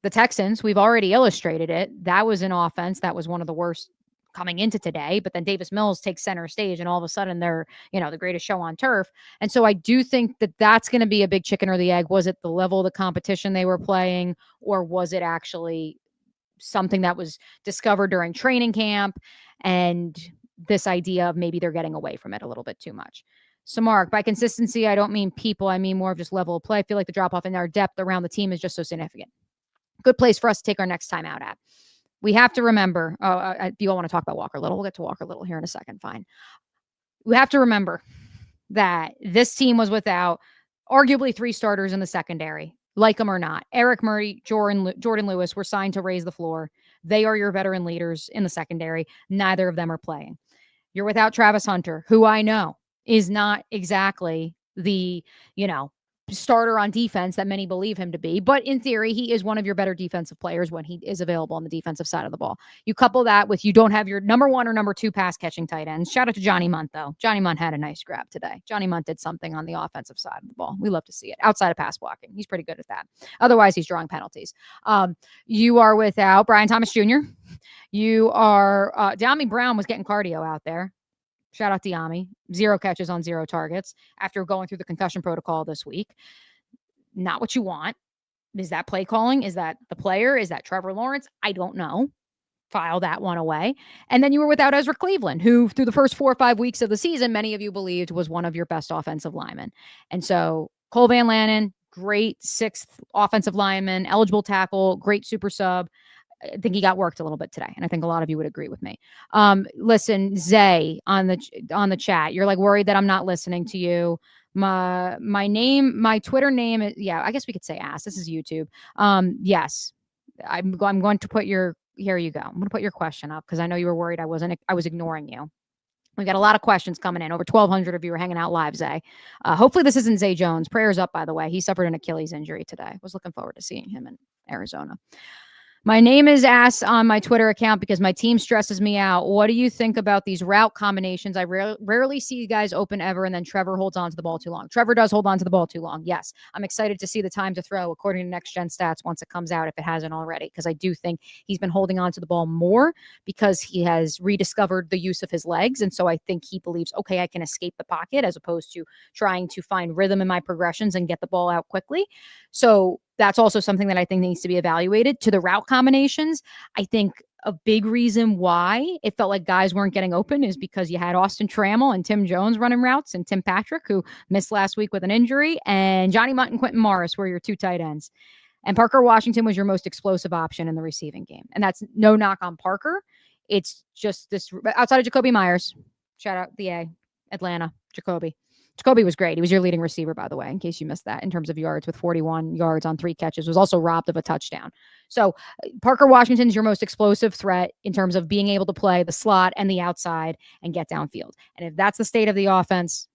The Texans, we've already illustrated it. That was an offense that was one of the worst coming into today, but then Davis Mills takes center stage and all of a sudden they're, the greatest show on turf. And so I do think that that's going to be a big chicken or the egg. Was it the level of the competition they were playing, or was it actually something that was discovered during training camp, and this idea of maybe they're getting away from it a little bit too much? So Mark, by consistency, I don't mean people, I mean more of just level of play. I feel like the drop off in our depth around the team is just so significant. Good place for us to take our next time out at. We have to remember, if you all want to talk about Walker Little, we'll get to Walker Little here in a second. Fine. We have to remember that this team was without arguably 3 starters in the secondary, like them or not. Eric Murray, Jordan Lewis were signed to raise the floor. They are your veteran leaders in the secondary. Neither of them are playing. You're without Travis Hunter, who I know is not exactly the, starter on defense that many believe him to be. But in theory, he is one of your better defensive players when he is available on the defensive side of the ball. You couple that with you don't have your number 1 or number 2 pass catching tight ends. Shout out to Johnny Munt, though. Johnny Munt had a nice grab today. Johnny Munt did something on the offensive side of the ball. We love to see it outside of pass blocking. He's pretty good at that. Otherwise, he's drawing penalties. You are without Brian Thomas Jr. You are De'Ami Brown was getting cardio out there. Shout out to De'Ami. 0 catches on 0 targets after going through the concussion protocol this week. Not what you want. Is that play calling? Is that the player? Is that Trevor Lawrence? I don't know. file that one away. And then you were without Ezra Cleveland, who through the first 4 or 5 weeks of the season, many of you believed was one of your best offensive linemen. And so Cole Van Lannon, great 6th offensive lineman, eligible tackle, great super sub. I think he got worked a little bit today, and I think a lot of you would agree with me. Listen, Zay on the chat, you're like worried that I'm not listening to you. My Twitter name is, yeah, I guess we could say ass. This is YouTube. Yes, I'm going to put here you go. I'm going to put your question up because I know you were worried I was ignoring you. We've got a lot of questions coming in. Over 1,200 of you are hanging out live, Zay. Hopefully this isn't Zay Jones. Prayers up, by the way. He suffered an Achilles injury today. Was looking forward to seeing him in Arizona. My name is Ass on my Twitter account because my team stresses me out. What do you think about these route combinations? I rarely see you guys open ever, and then Trevor holds on to the ball too long. Trevor does hold on to the ball too long. Yes, I'm excited to see the time to throw according to Next Gen Stats once it comes out, if it hasn't already, because I do think he's been holding on to the ball more because he has rediscovered the use of his legs. And so I think he believes, okay, I can escape the pocket as opposed to trying to find rhythm in my progressions and get the ball out quickly. So that's also something that I think needs to be evaluated. To the route combinations, I think a big reason why it felt like guys weren't getting open is because you had Austin Trammell and Tim Jones running routes, and Tim Patrick, who missed last week with an injury, and Johnny Mutt and Quentin Morris were your 2 tight ends. And Parker Washington was your most explosive option in the receiving game. And that's no knock on Parker. It's just this, outside of Jacoby Myers, shout out the A, Atlanta, Jacoby. Jacoby was great. He was your leading receiver, by the way, in case you missed that, in terms of yards, with 41 yards on 3 catches, was also robbed of a touchdown. So Parker Washington's your most explosive threat in terms of being able to play the slot and the outside and get downfield. And if that's the state of the offense,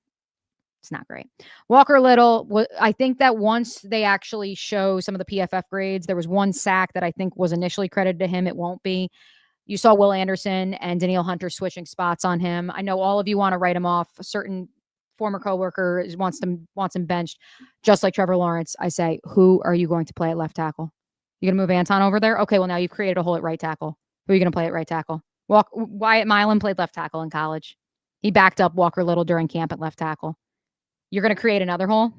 it's not great. Walker Little, I think that once they actually show some of the PFF grades, there was 1 sack that I think was initially credited to him. It won't be. You saw Will Anderson and Danielle Hunter switching spots on him. I know all of you want to write him off. A certain former coworker wants him benched, just like Trevor Lawrence. I say, who are you going to play at left tackle? You going to move Anton over there? Okay, well, now you've created a hole at right tackle. Who are you going to play at right tackle? Wyatt Milan played left tackle in college. He backed up Walker Little during camp at left tackle. You're going to create another hole?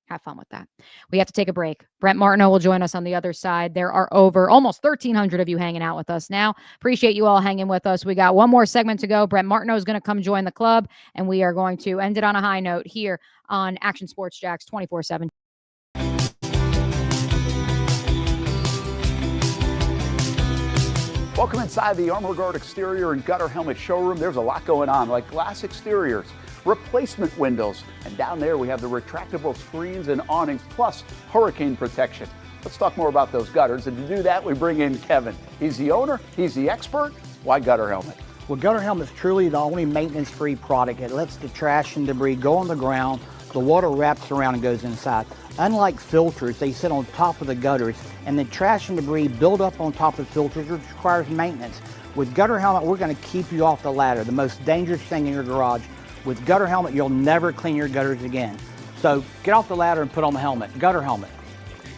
Have fun with that. We have to take a break. Brent Martineau will join us on the other side. There are over almost 1,300 of you hanging out with us now. Appreciate you all hanging with us. We got one more segment to go. Brent Martineau is going to come join the club, and we are going to end it on a high note here on Action Sports Jacks 24/7. Welcome inside the Armor Guard exterior and gutter helmet showroom. There's a lot going on, like glass exteriors, replacement windows, and down there we have the retractable screens and awnings, plus hurricane protection. Let's talk more about those gutters, and to do that we bring in Kevin. He's the owner, he's the expert. Why Gutter Helmet? Well, Gutter Helmet is truly the only maintenance-free product. It lets the trash and debris go on the ground, the water wraps around and goes inside. Unlike filters, they sit on top of the gutters, and the trash and debris build up on top of filters, which requires maintenance. With Gutter Helmet, we're going to keep you off the ladder, the most dangerous thing in your garage. With Gutter Helmet, you'll never clean your gutters again. So get off the ladder and put on the helmet. Gutter Helmet.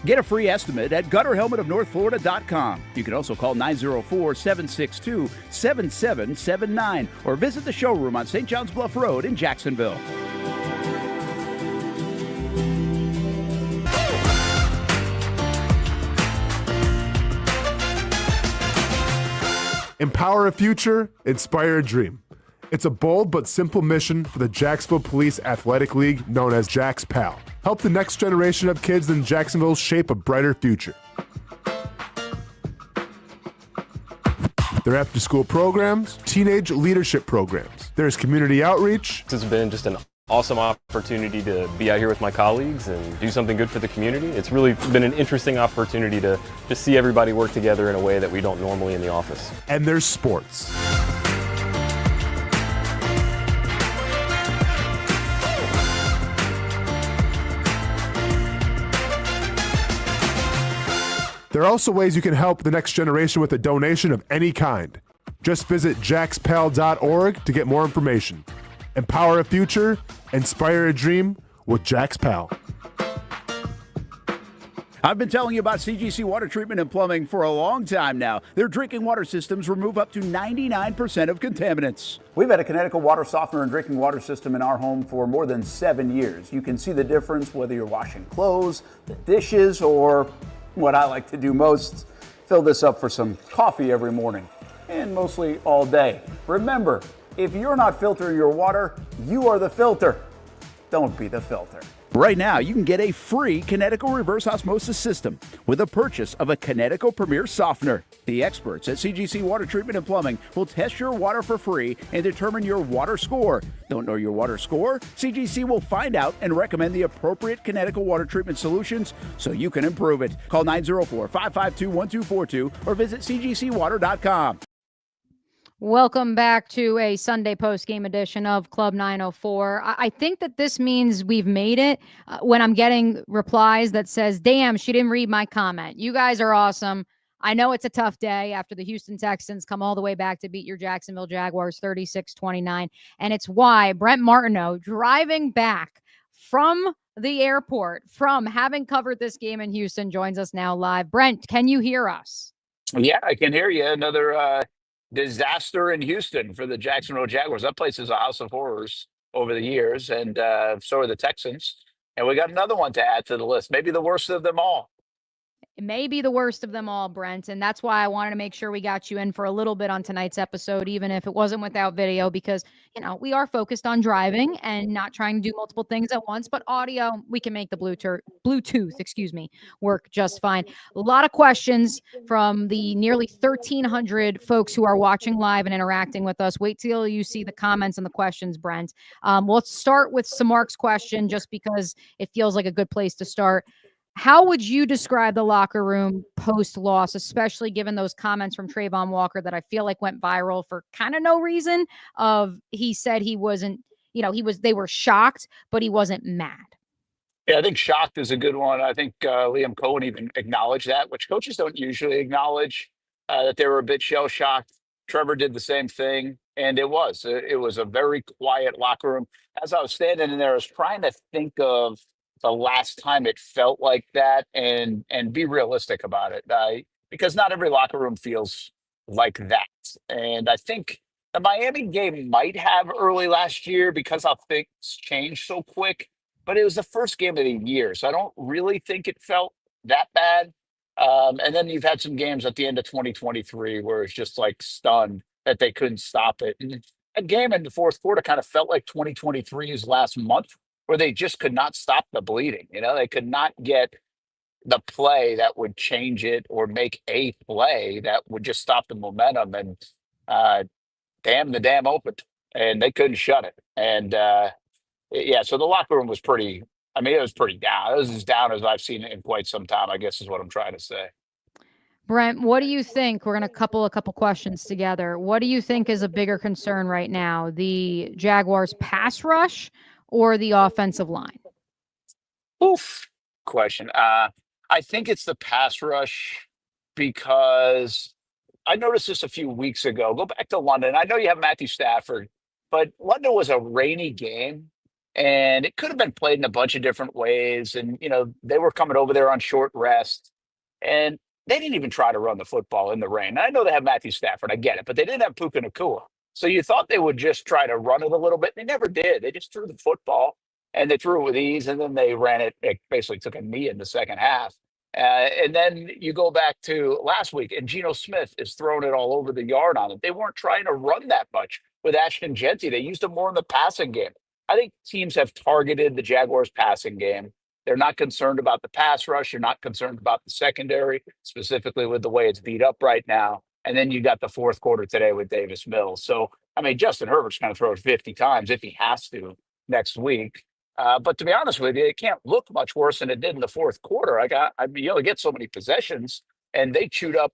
Get a free estimate at gutterhelmetofnorthflorida.com. You can also call 904-762-7779 or visit the showroom on St. John's Bluff Road in Jacksonville. Empower a future, inspire a dream. It's a bold but simple mission for the Jacksonville Police Athletic League, known as Jax PAL. Help the next generation of kids in Jacksonville shape a brighter future. Their after-school programs, teenage leadership programs. There's community outreach. This has been just an awesome opportunity to be out here with my colleagues and do something good for the community. It's really been an interesting opportunity to just see everybody work together in a way that we don't normally in the office. And there's sports. There are also ways you can help the next generation with a donation of any kind. Just visit jaxpal.org to get more information. Empower a future, inspire a dream with Jax PAL. I've been telling you about CGC Water Treatment and Plumbing for a long time now. Their drinking water systems remove up to 99% of contaminants. We've had a Connecticut water softener and drinking water system in our home for more than 7 years. You can see the difference whether you're washing clothes, the dishes, or what I like to do most, fill this up for some coffee every morning. and mostly all day. Remember, if you're not filtering your water, you are the filter. Don't be the filter. Right now, you can get a free Kinetico reverse osmosis system with a purchase of a Kinetico Premier Softener. The experts at CGC Water Treatment and Plumbing will test your water for free and determine your water score. Don't know your water score? CGC will find out and recommend the appropriate Kinetico water treatment solutions so you can improve it. Call 904-552-1242 or visit cgcwater.com. Welcome back to a Sunday post-game edition of Club 904. I think that this means we've made it when I'm getting replies that says, damn, she didn't read my comment. You guys are awesome. I know it's a tough day after the Houston Texans come all the way back to beat your Jacksonville Jaguars 36-29. And it's why Brent Martineau, driving back from the airport, from having covered this game in Houston, joins us now live. Brent, can you hear us? Yeah, I can hear you. Another disaster in Houston for the Jacksonville Jaguars. That place is a house of horrors over the years, and so are the Texans. And we got another one to add to the list, maybe the worst of them all. It may be the worst of them all, Brent, and that's why I wanted to make sure we got you in for a little bit on tonight's episode, even if it wasn't without video, because, you know, we are focused on driving and not trying to do multiple things at once, but audio, we can make the Bluetooth, work just fine. A lot of questions from the nearly 1,300 folks who are watching live and interacting with us. Wait till you see the comments and the questions, Brent. Let's start with Samark's question, just because it feels like a good place to start. How would you describe the locker room post-loss, especially given those comments from Trayvon Walker that I feel like went viral for kind of no reason? He said he wasn't, they were shocked, but he wasn't mad. Yeah, I think shocked is a good one. I think Liam Cohen even acknowledged that, which coaches don't usually acknowledge, that they were a bit shell-shocked. Trevor did the same thing, and it was a very quiet locker room. As I was standing in there, I was trying to think of the last time it felt like that and be realistic about it, because not every locker room feels like that. And I think the Miami game might have early last year because how things changed so quick, but it was the first game of the year, so I don't really think it felt that bad. And then you've had some games at the end of 2023 where it's just like stunned that they couldn't stop it. And that game in the fourth quarter kind of felt like 2023's last month, where they just could not stop the bleeding. They could not get the play that would change it or make a play that would just stop the momentum. And the dam opened, and they couldn't shut it. And so the locker room was it was pretty down. It was as down as I've seen it in quite some time, I guess is what I'm trying to say. Brent, what do you think? We're going to couple a couple questions together. What do you think is a bigger concern right now, the Jaguars pass rush or the offensive line? Oof, question. I think it's the pass rush, because I noticed this a few weeks ago. Go back to London. I know you have Matthew Stafford, but London was a rainy game, and it could have been played in a bunch of different ways. And, they were coming over there on short rest, and they didn't even try to run the football in the rain. I know they have Matthew Stafford. I get it, but they didn't have Puka Nacua. So you thought they would just try to run it a little bit. They never did. They just threw the football, and they threw it with ease, and then they ran it. It basically took a knee in the second half. And then you go back to last week, and Geno Smith is throwing it all over the yard on it. They weren't trying to run that much with Ashton Genty. They used him more in the passing game. I think teams have targeted the Jaguars' passing game. They're not concerned about the pass rush. You're not concerned about the secondary, specifically with the way it's beat up right now. And then you got the fourth quarter today with Davis Mills. So, Justin Herbert's going to throw it 50 times if he has to next week. But to be honest with you, it can't look much worse than it did in the fourth quarter. You only get so many possessions, and they chewed up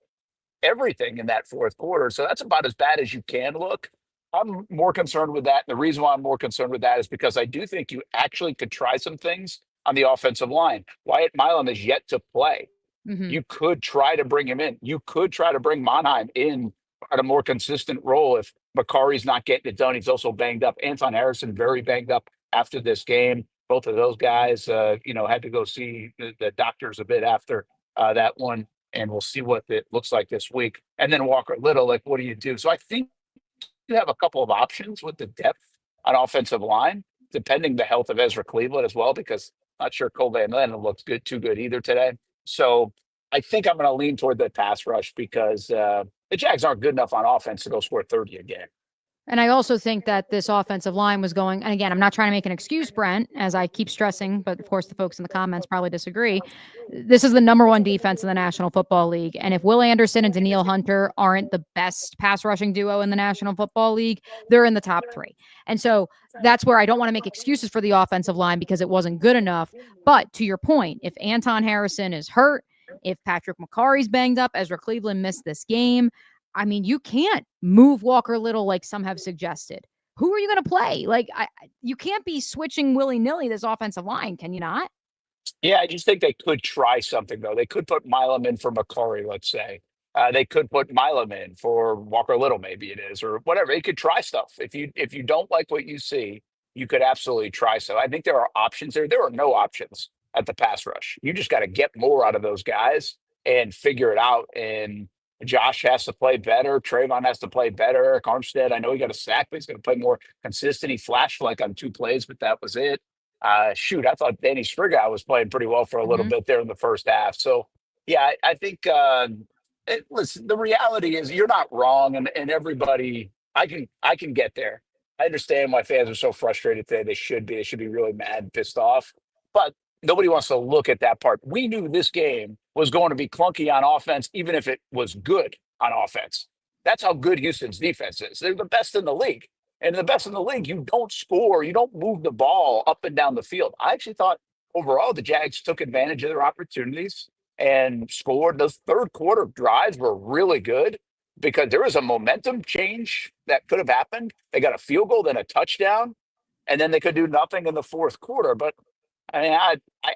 everything in that fourth quarter. So that's about as bad as you can look. I'm more concerned with that. And the reason why I'm more concerned with that is because I do think you actually could try some things on the offensive line. Wyatt Milam is yet to play. Mm-hmm. You could try to bring him in. You could try to bring Monheim in at a more consistent role if Makari's not getting it done. He's also banged up. Anton Harrison, very banged up after this game. Both of those guys, had to go see the doctors a bit after that one. And we'll see what it looks like this week. And then Walker Little, what do you do? So I think you have a couple of options with the depth on offensive line, depending the health of Ezra Cleveland as well, because I'm not sure Cole Van Lennon looks too good either today. So I think I'm going to lean toward the pass rush because the Jags aren't good enough on offense to go score 30 again. And I also think that this offensive line was going, and again, I'm not trying to make an excuse, Brent, as I keep stressing, but of course the folks in the comments probably disagree. This is the number one defense in the National Football League. And if Will Anderson and Daniil Hunter aren't the best pass rushing duo in the National Football League, they're in the top 3. And so that's where I don't want to make excuses for the offensive line because it wasn't good enough. But to your point, if Anton Harrison is hurt, if Patrick McCarry's banged up, Ezra Cleveland missed this game, I mean, you can't move Walker Little like some have suggested. Who are you going to play? Like, you can't be switching willy-nilly this offensive line, can you not? Yeah, I just think they could try something, though. They could put Milam in for McCurry, let's say. They could put Milam in for Walker Little, maybe it is, or whatever. They could try stuff. If you don't like what you see, you could absolutely try so. I think there are options there. There are no options at the pass rush. You just got to get more out of those guys and figure it out. And Josh has to play better. Trayvon has to play better. Eric Armstead, I know he got a sack, but he's going to play more consistent. He flashed like on 2 plays, but that was it. I thought Danny Striga was playing pretty well for a little bit there in the first half. So, yeah, I think, listen, the reality is you're not wrong. And everybody, I can get there. I understand why fans are so frustrated today. They should be really mad and pissed off. But nobody wants to look at that part. We knew this game was going to be clunky on offense, even if it was good on offense. That's how good Houston's defense is. They're the best in the league. And the best in the league, you don't score. You don't move the ball up and down the field. I actually thought overall the Jags took advantage of their opportunities and scored. Those third quarter drives were really good because there was a momentum change that could have happened. They got a field goal, then a touchdown, and then they could do nothing in the fourth quarter. But I mean,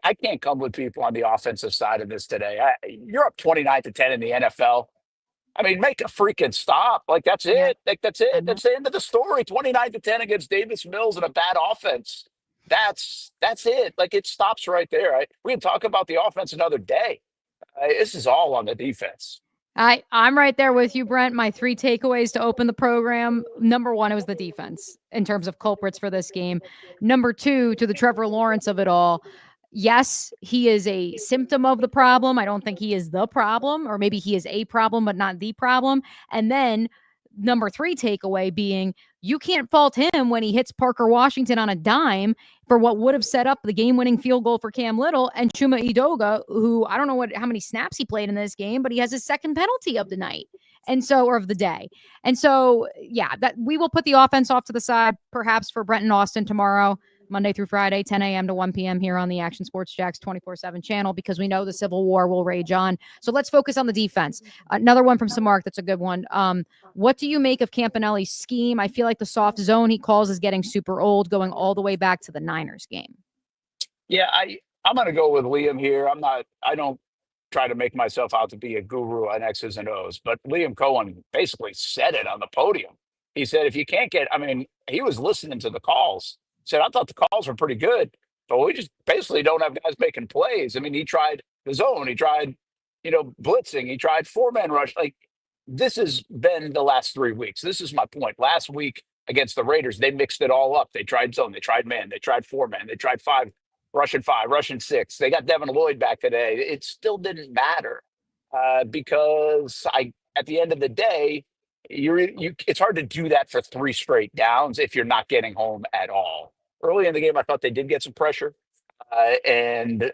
I can't come with people on the offensive side of this today. You're up 29-10 in the NFL. I mean, make a freaking stop. Like, that's it. Like, that's it. Mm-hmm. That's the end of the story. 29-10 against Davis Mills and a bad offense. That's it. Like, it stops right there. We can talk about the offense another day. This is all on the defense. I'm right there with you, Brent. My 3 takeaways to open the program. Number 1, it was the defense in terms of culprits for this game. Number 2, to the Trevor Lawrence of it all. Yes, he is a symptom of the problem. I don't think he is the problem, or maybe he is a problem, but not the problem. And then number 3 takeaway being you can't fault him when he hits Parker Washington on a dime for what would have set up the game-winning field goal for Cam Little and Chuma Edoga, who I don't know how many snaps he played in this game, but he has his second penalty of the night. Or of the day. And so, yeah, that we will put the offense off to the side, perhaps for Brent and Austin tomorrow, Monday through Friday, 10 a.m. to 1 p.m. here on the Action Sports Jacks 24/7 channel, because we know the Civil War will rage on. So let's focus on the defense. Another one from Samark that's a good one. What do you make of Campanelli's scheme? I feel like the soft zone he calls is getting super old, going all the way back to the Niners game. Yeah, I'm going to go with Liam here. I don't try to make myself out to be a guru on X's and O's, but Liam Cohen basically said it on the podium. He said, if you can't he was listening to the calls. Said, I thought the calls were pretty good, but we just basically don't have guys making plays. I mean, he tried the zone. He tried, blitzing. He tried 4-man rush. Like, this has been the last 3 weeks. This is my point. Last week against the Raiders, they mixed it all up. They tried zone. They tried man. They tried 4-man. They tried 5, rushing 6. They got Devin Lloyd back today. It still didn't matter because at the end of the day, it's hard to do that for 3 straight downs if you're not getting home at all. Early in the game, I thought they did get some pressure, and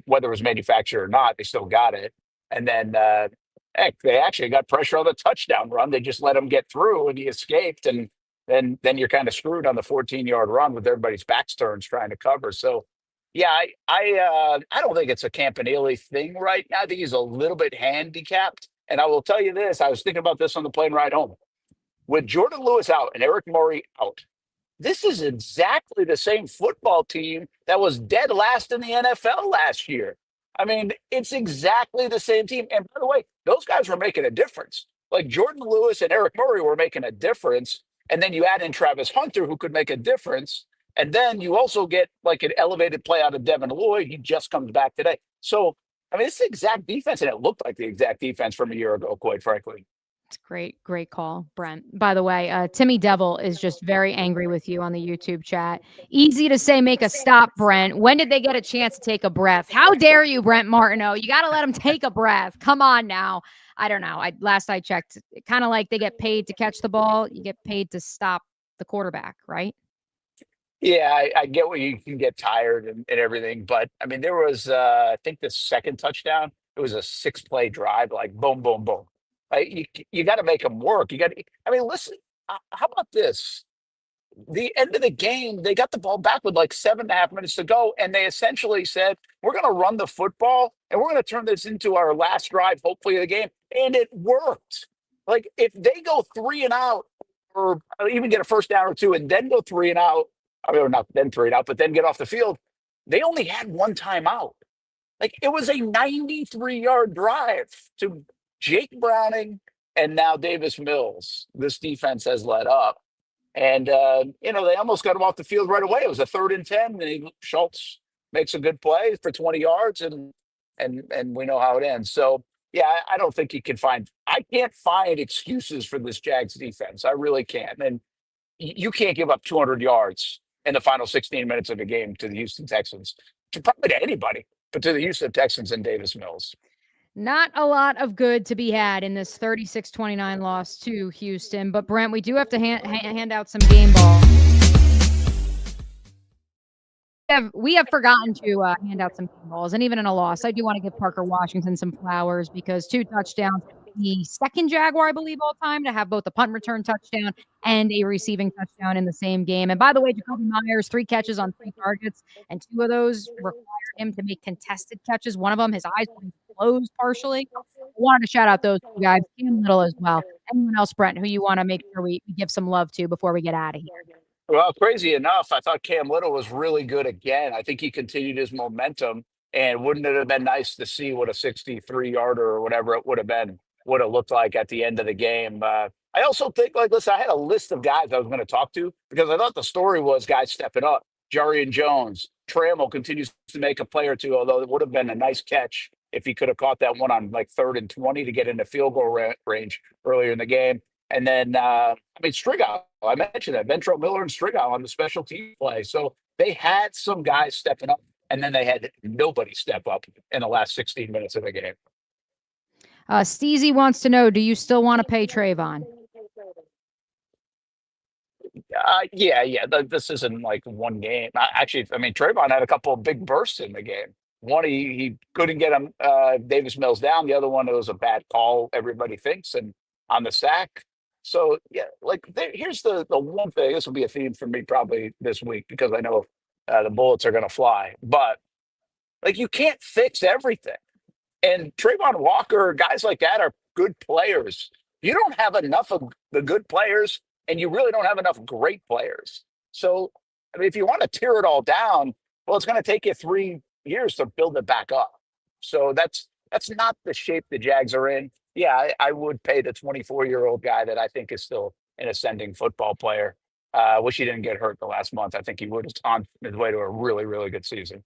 whether it was manufactured or not, they still got it. And then they actually got pressure on the touchdown run. They just let him get through, and he escaped. And then you're kind of screwed on the 14-yard run with everybody's backs turned trying to cover. So, yeah, I don't think it's a Campanile thing right now. I think he's a little bit handicapped. And I will tell you this, I was thinking about this on the plane ride home. With Jordan Lewis out and Eric Murray out, this is exactly the same football team that was dead last in the NFL last year. I mean, it's exactly the same team. And by the way, those guys were making a difference. Like Jordan Lewis and Eric Murray were making a difference. And then you add in Travis Hunter, who could make a difference. And then you also get like an elevated play out of Devin Lloyd. He just comes back today. So, I mean, it's the exact defense, and it looked like the exact defense from a year ago, quite frankly. It's great call, Brent. By the way, Timmy Devil is just very angry with you on the YouTube chat. Easy to say, make a stop, Brent. When did they get a chance to take a breath? How dare you, Brent Martineau? You got to let them take a breath. Come on now. I don't know. Last I checked, kind of like they get paid to catch the ball. You get paid to stop the quarterback, right? Yeah, I get where you can get tired and everything, but I mean, there was, I think the second touchdown, it was a 6 play drive, like boom, boom, boom. You got to make them work. I mean, listen, how about this? The end of the game, they got the ball back with like 7.5 minutes to go, and they essentially said, "We're going to run the football, and we're going to turn this into our last drive, hopefully, of the game." And it worked. Like if they go 3 and out, or even get a first down or two, and then go 3 and out, I mean, or not then 3 and out, but then get off the field, they only had one timeout. Like it was a 93-yard drive to Jake Browning and now Davis Mills. This defense has let up. And they almost got him off the field right away. It was a 3rd and 10, and Schultz makes a good play for 20 yards, and we know how it ends. So yeah, I don't think I can't find excuses for this Jags defense. I really can't. And you can't give up 200 yards in the final 16 minutes of the game to the Houston Texans, probably to anybody, but to the Houston Texans and Davis Mills. Not a lot of good to be had in this 36-29 loss to Houston. But, Brent, we do have to hand out some game balls. We have forgotten to hand out some game balls. And even in a loss, I do want to give Parker Washington some flowers because 2 touchdowns. The second Jaguar, I believe, all time to have both a punt return touchdown and a receiving touchdown in the same game. And by the way, Jacoby Myers, 3 catches on 3 targets, and 2 of those required him to make contested catches. One of them, his eyes were closed partially. I wanted to shout out those 2 guys, Cam Little as well. Anyone else, Brent, who you want to make sure we give some love to before we get out of here? Well, crazy enough, I thought Cam Little was really good again. I think he continued his momentum, and wouldn't it have been nice to see what a 63-yarder or whatever it would have looked like at the end of the game. I also think, listen, I had a list of guys I was going to talk to because I thought the story was guys stepping up. Jarian Jones, Trammell continues to make a play or two, although it would have been a nice catch if he could have caught that one on 3rd and 20 to get into field goal range earlier in the game. And then, Strigal, I mentioned that, Ventrell Miller and Strigal on the special team play. So they had some guys stepping up, and then they had nobody step up in the last 16 minutes of the game. Steezy wants to know, do you still want to pay Trayvon? Yeah. This isn't like one game. Trayvon had a couple of big bursts in the game. One, he couldn't get him Davis Mills down. The other one, it was a bad call, everybody thinks, and on the sack. So, yeah, here's the one thing. This will be a theme for me probably this week because I know the bullets are going to fly. But, you can't fix everything. And Trayvon Walker, guys like that are good players. You don't have enough of the good players, and you really don't have enough great players. So, if you want to tear it all down, well, it's going to take you 3 years to build it back up. So that's not the shape the Jags are in. Yeah, I would pay the 24-year-old guy that I think is still an ascending football player. Wish he didn't get hurt the last month. I think he would have on his way to a really, really good season.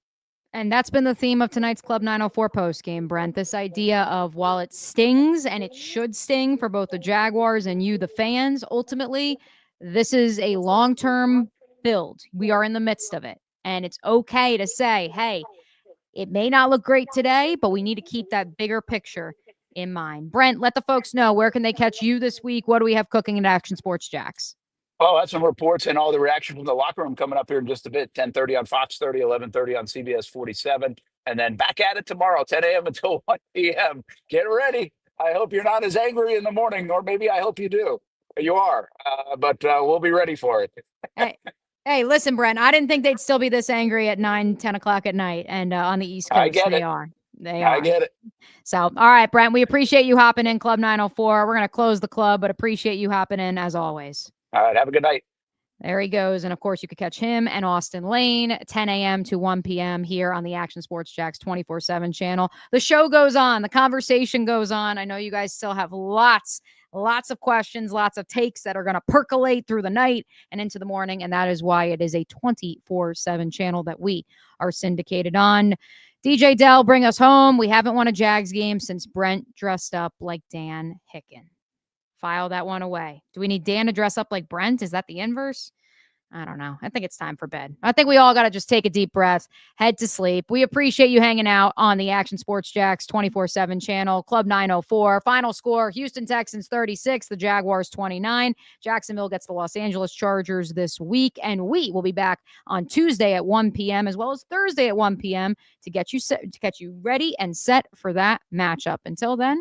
And that's been the theme of tonight's Club 904 post game, Brent. This idea of while it stings and it should sting for both the Jaguars and you, the fans, ultimately, this is a long-term build. We are in the midst of it. And it's okay to say, hey, it may not look great today, but we need to keep that bigger picture in mind. Brent, let the folks know, where can they catch you this week? What do we have cooking at Action Sports Jacks? Oh, that's some reports and all the reaction from the locker room coming up here in just a bit. 10:30 on Fox 30, 11:30 on CBS 47. And then back at it tomorrow, 10 a.m. until 1 p.m. Get ready. I hope you're not as angry in the morning, or maybe I hope you do. You are. But we'll be ready for it. Hey, listen, Brent, I didn't think they'd still be this angry at 9, 10 o'clock at night. And on the East Coast, they are. I get it. So, all right, Brent, we appreciate you hopping in, Club 904. We're going to close the club, but appreciate you hopping in as always. All right, have a good night. There he goes. And, of course, you could catch him and Austin Lane 10 a.m. to 1 p.m. here on the Action Sports Jacks 24/7 channel. The show goes on. The conversation goes on. I know you guys still have lots of questions, lots of takes that are going to percolate through the night and into the morning. And that is why it is a 24/7 channel that we are syndicated on. DJ Dell, bring us home. We haven't won a Jags game since Brent dressed up like Dan Hicken. File that one away. Do we need Dan to dress up like Brent? Is that the inverse? I don't know. I think it's time for bed. I think we all got to just take a deep breath, head to sleep. We appreciate you hanging out on the Action Sports Jacks 24/7 channel. Club 904. Final score, Houston Texans 36, the Jaguars 29. Jacksonville gets the Los Angeles Chargers this week, and we will be back on Tuesday at 1 p.m. as well as Thursday at 1 p.m. to get you ready and set for that matchup. Until then,